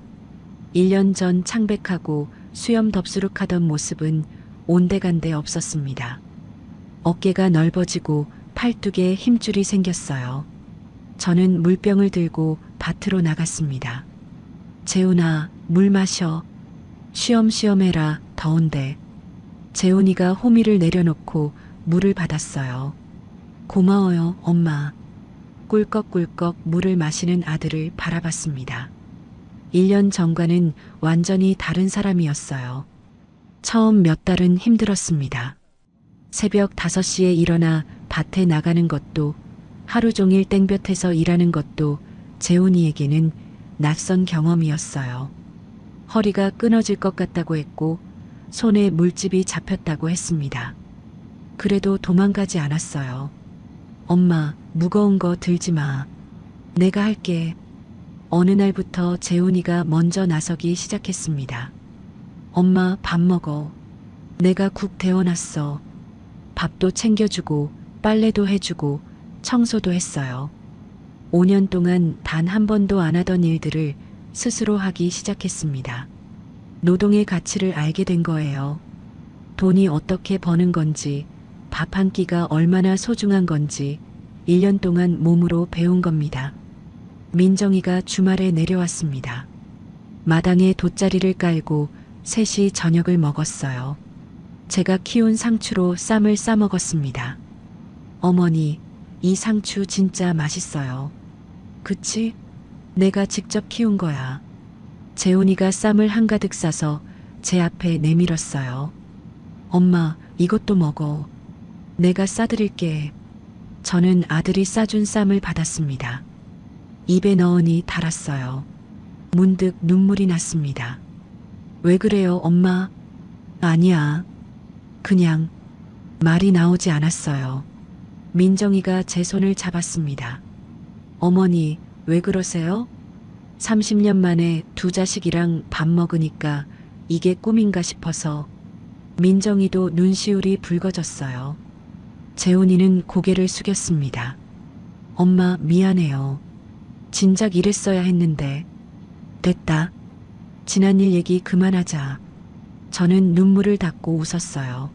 1년 전 창백하고 수염 덥수룩하던 모습은 온데간데 없었습니다. 어깨가 넓어지고 팔뚝에 힘줄이 생겼어요. 저는 물병을 들고 밭으로 나갔습니다. 재훈아, 물 마셔. 쉬엄쉬엄 해라, 더운데. 재훈이가 호미를 내려놓고 물을 받았어요. 고마워요, 엄마. 꿀꺽꿀꺽 물을 마시는 아들을 바라봤습니다. 1년 전과는 완전히 다른 사람이었어요. 처음 몇 달은 힘들었습니다. 새벽 5시에 일어나 밭에 나가는 것도, 하루 종일 땡볕에서 일하는 것도 재훈이에게는 낯선 경험이었어요. 허리가 끊어질 것 같다고 했고 손에 물집이 잡혔다고 했습니다. 그래도 도망가지 않았어요. 엄마, 무거운 거 들지 마. 내가 할게. 어느 날부터 재훈이가 먼저 나서기 시작했습니다. 엄마, 밥 먹어. 내가 국 데워놨어. 밥도 챙겨주고 빨래도 해주고 청소도 했어요. 5년 동안 단 한 번도 안 하던 일들을 스스로 하기 시작했습니다. 노동의 가치를 알게 된 거예요. 돈이 어떻게 버는 건지, 밥 한 끼가 얼마나 소중한 건지 1년 동안 몸으로 배운 겁니다. 민정이가 주말에 내려왔습니다. 마당에 돗자리를 깔고 셋이 저녁을 먹었어요. 제가 키운 상추로 쌈을 싸 먹었습니다. 어머니, 이 상추 진짜 맛있어요. 그치? 내가 직접 키운 거야. 재훈이가 쌈을 한가득 싸서 제 앞에 내밀었어요. 엄마, 이것도 먹어. 내가 싸드릴게. 저는 아들이 싸준 쌈을 받았습니다. 입에 넣으니 달았어요. 문득 눈물이 났습니다. 왜 그래요, 엄마? 아니야. 그냥 말이 나오지 않았어요. 민정이가 제 손을 잡았습니다. 어머니, 왜 그러세요? 30년 만에 두 자식이랑 밥 먹으니까 이게 꿈인가 싶어서. 민정이도 눈시울이 붉어졌어요. 재훈이는 고개를 숙였습니다. 엄마, 미안해요. 진작 이랬어야 했는데. 됐다. 지난 일 얘기 그만하자. 저는 눈물을 닦고 웃었어요.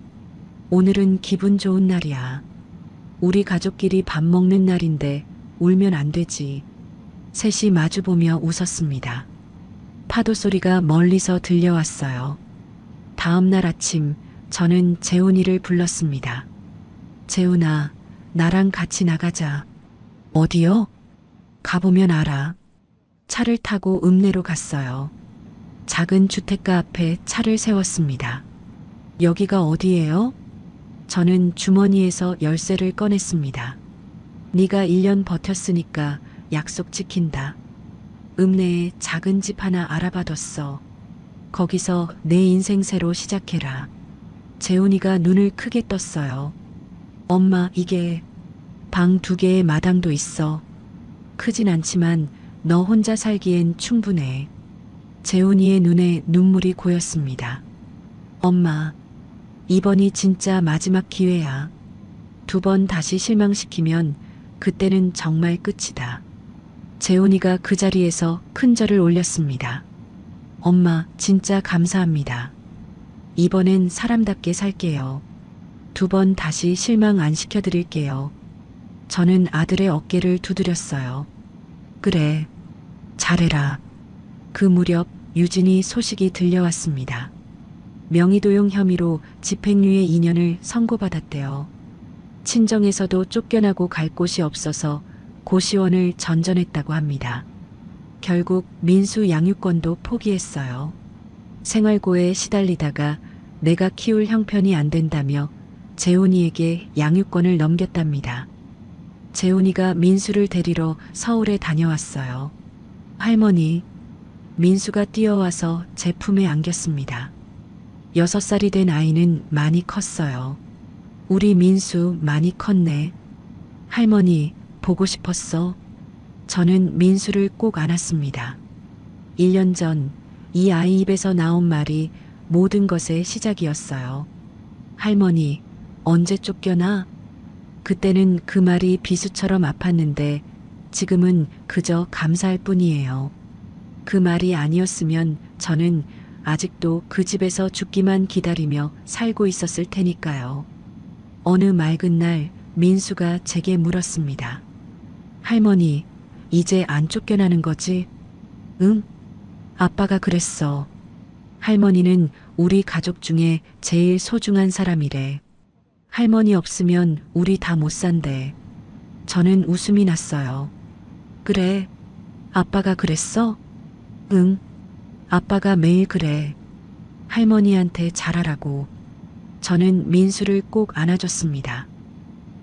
오늘은 기분 좋은 날이야. 우리 가족끼리 밥 먹는 날인데 울면 안 되지. 셋이 마주보며 웃었습니다. 파도 소리가 멀리서 들려왔어요. 다음 날 아침 저는 재훈이를 불렀습니다. 재훈아, 나랑 같이 나가자. 어디요? 가보면 알아. 차를 타고 읍내로 갔어요. 작은 주택가 앞에 차를 세웠습니다. 여기가 어디예요? 저는 주머니에서 열쇠를 꺼냈습니다. 네가 1년 버텼으니까 약속 지킨다. 읍내에 작은 집 하나 알아봐뒀어. 거기서 내 인생 새로 시작해라. 재훈이가 눈을 크게 떴어요. 엄마, 이게 방 2개의 마당도 있어. 크진 않지만 너 혼자 살기엔 충분해. 재훈이의 눈에 눈물이 고였습니다. 엄마, 이번이 진짜 마지막 기회야. 2번 다시 실망시키면 그때는 정말 끝이다. 재훈이가 그 자리에서 큰 절을 올렸습니다. 엄마, 진짜 감사합니다. 이번엔 사람답게 살게요. 2번 다시 실망 안 시켜드릴게요. 저는 아들의 어깨를 두드렸어요. 그래, 잘해라. 그 무렵 유진이 소식이 들려왔습니다. 명의도용 혐의로 집행유예 2년을 선고받았대요. 친정에서도 쫓겨나고 갈 곳이 없어서 고시원을 전전했다고 합니다. 결국 민수 양육권도 포기했어요. 생활고에 시달리다가 내가 키울 형편이 안 된다며 재훈이에게 양육권을 넘겼답니다. 재훈이가 민수를 데리러 서울에 다녀왔어요. 할머니, 민수가 뛰어와서 제 품에 안겼습니다. 6살이 된 아이는 많이 컸어요. 우리 민수 많이 컸네. 할머니, 보고 싶었어. 저는 민수를 꼭 안았습니다. 1년 전 이 아이 입에서 나온 말이 모든 것의 시작이었어요. 할머니, 언제 쫓겨나? 그때는 그 말이 비수처럼 아팠는데 지금은 그저 감사할 뿐이에요. 그 말이 아니었으면 저는 아직도 그 집에서 죽기만 기다리며 살고 있었을 테니까요. 어느 맑은 날 민수가 제게 물었습니다. 할머니, 이제 안 쫓겨나는 거지? 응? 아빠가 그랬어. 할머니는 우리 가족 중에 제일 소중한 사람이래. 할머니 없으면 우리 다 못 산대. 저는 웃음이 났어요. 그래, 아빠가 그랬어? 응, 아빠가 매일 그래. 할머니한테 잘하라고. 저는 민수를 꼭 안아줬습니다.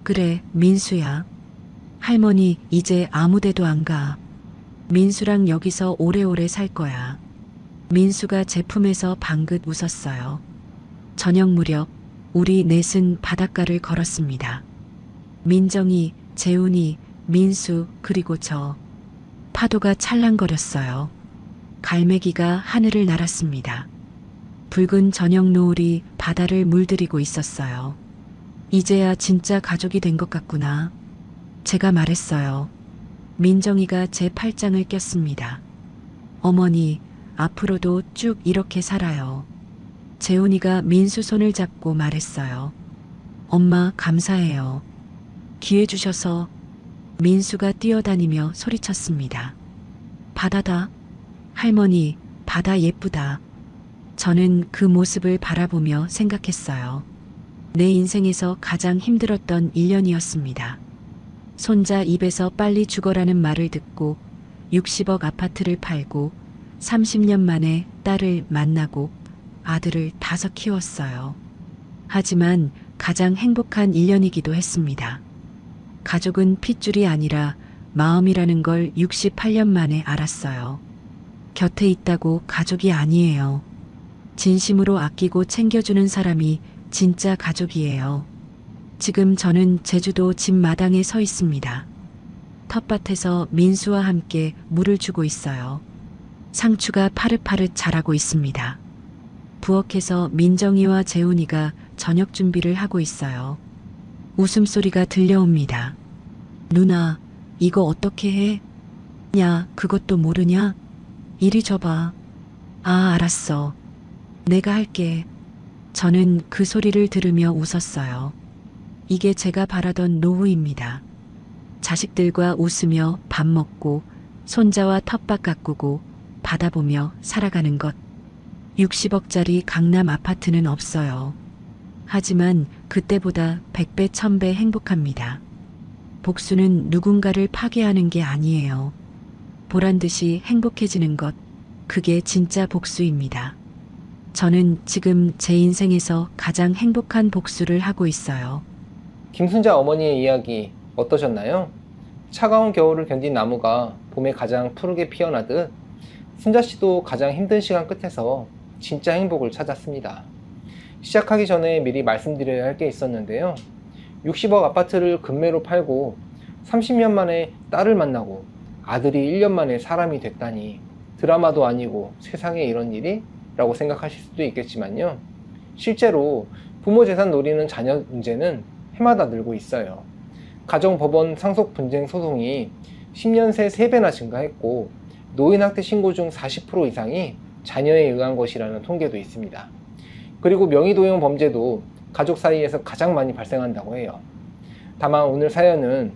그래, 민수야. 할머니 이제 아무데도 안 가. 민수랑 여기서 오래오래 살 거야. 민수가 제 품에서 방긋 웃었어요. 저녁 무렵 우리 넷은 바닷가를 걸었습니다. 민정이, 재훈이, 민수, 그리고 저. 파도가 찰랑거렸어요. 갈매기가 하늘을 날았습니다. 붉은 저녁 노을이 바다를 물들이고 있었어요. 이제야 진짜 가족이 된 것 같구나. 제가 말했어요. 민정이가 제 팔짱을 꼈습니다. 어머니, 앞으로도 쭉 이렇게 살아요. 재훈이가 민수 손을 잡고 말했어요. 엄마, 감사해요. 기회 주셔서. 민수가 뛰어다니며 소리쳤습니다. 바다다. 할머니, 바다 예쁘다. 저는 그 모습을 바라보며 생각했어요. 내 인생에서 가장 힘들었던 1년이었습니다. 손자 입에서 빨리 죽어라는 말을 듣고 60억 아파트를 팔고 30년 만에 딸을 만나고 아들을 5 키웠어요. 하지만 가장 행복한 1년이기도 했습니다. 가족은 핏줄이 아니라 마음이라는 걸 68년 만에 알았어요. 곁에 있다고 가족이 아니에요. 진심으로 아끼고 챙겨주는 사람이 진짜 가족이에요. 지금 저는 제주도 집 마당에 서 있습니다. 텃밭에서 민수와 함께 물을 주고 있어요. 상추가 파릇파릇 자라고 있습니다. 부엌에서 민정이와 재훈이가 저녁 준비를 하고 있어요. 웃음소리가 들려옵니다. 누나, 이거 어떻게 해? 야, 그것도 모르냐? 이리 줘봐. 아, 알았어. 내가 할게. 저는 그 소리를 들으며 웃었어요. 이게 제가 바라던 노후입니다. 자식들과 웃으며 밥 먹고 손자와 텃밭 가꾸고 바다 보며 살아가는 것. 60억짜리 강남 아파트는 없어요. 하지만 그때보다 100배, 1000배 행복합니다. 복수는 누군가를 파괴하는 게 아니에요. 보란 듯이 행복해지는 것, 그게 진짜 복수입니다. 저는 지금 제 인생에서 가장 행복한 복수를 하고 있어요.
김순자 어머니의 이야기 어떠셨나요? 차가운 겨울을 견딘 나무가 봄에 가장 푸르게 피어나듯 순자 씨도 가장 힘든 시간 끝에서 진짜 행복을 찾았습니다. 시작하기 전에 미리 말씀드려야 할 게 있었는데요. 60억 아파트를 금매로 팔고 30년 만에 딸을 만나고 아들이 1년 만에 사람이 됐다니 드라마도 아니고 세상에 이런 일이? 라고 생각하실 수도 있겠지만요. 실제로 부모 재산 노리는 자녀 문제는 해마다 늘고 있어요. 가정법원 상속 분쟁 소송이 10년 새 3배나 증가했고 노인학대 신고 중 40% 이상이 자녀에 의한 것이라는 통계도 있습니다. 그리고 명의도용 범죄도 가족 사이에서 가장 많이 발생한다고 해요. 다만 오늘 사연은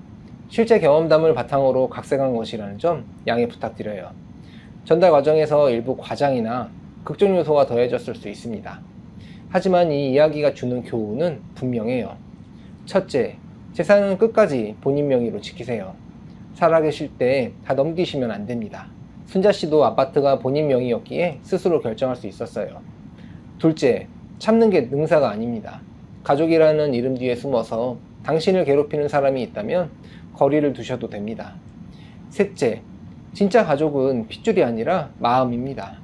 실제 경험담을 바탕으로 각색한 것이라는 점 양해 부탁드려요. 전달 과정에서 일부 과장이나 극적 요소가 더해졌을 수 있습니다. 하지만 이 이야기가 주는 교훈은 분명해요. 첫째, 재산은 끝까지 본인 명의로 지키세요. 살아계실 때 다 넘기시면 안 됩니다. 순자 씨도 아파트가 본인 명의였기에 스스로 결정할 수 있었어요. 둘째, 참는 게 능사가 아닙니다. 가족이라는 이름 뒤에 숨어서 당신을 괴롭히는 사람이 있다면 거리를 두셔도 됩니다. 셋째, 진짜 가족은 핏줄이 아니라 마음입니다.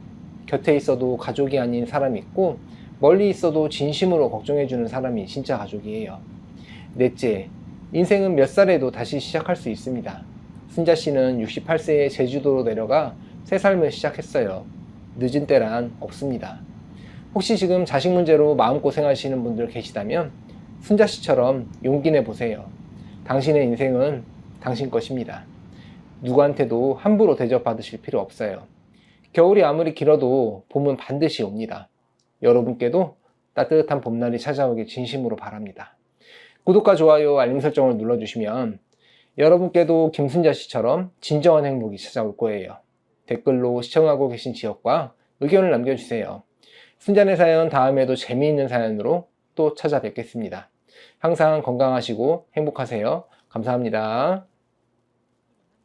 곁에 있어도 가족이 아닌 사람이 있고 멀리 있어도 진심으로 걱정해주는 사람이 진짜 가족이에요. 넷째, 인생은 몇 살에도 다시 시작할 수 있습니다. 순자 씨는 68세에 제주도로 내려가 새 삶을 시작했어요. 늦은 때란 없습니다. 혹시 지금 자식 문제로 마음고생하시는 분들 계시다면 순자 씨처럼 용기 내보세요. 당신의 인생은 당신 것입니다. 누구한테도 함부로 대접받으실 필요 없어요. 겨울이 아무리 길어도 봄은 반드시 옵니다. 여러분께도 따뜻한 봄날이 찾아오길 진심으로 바랍니다. 구독과 좋아요, 알림 설정을 눌러주시면 여러분께도 김순자 씨처럼 진정한 행복이 찾아올 거예요. 댓글로 시청하고 계신 지역과 의견을 남겨주세요. 순자네 사연 다음에도 재미있는 사연으로 또 찾아뵙겠습니다. 항상 건강하시고 행복하세요. 감사합니다.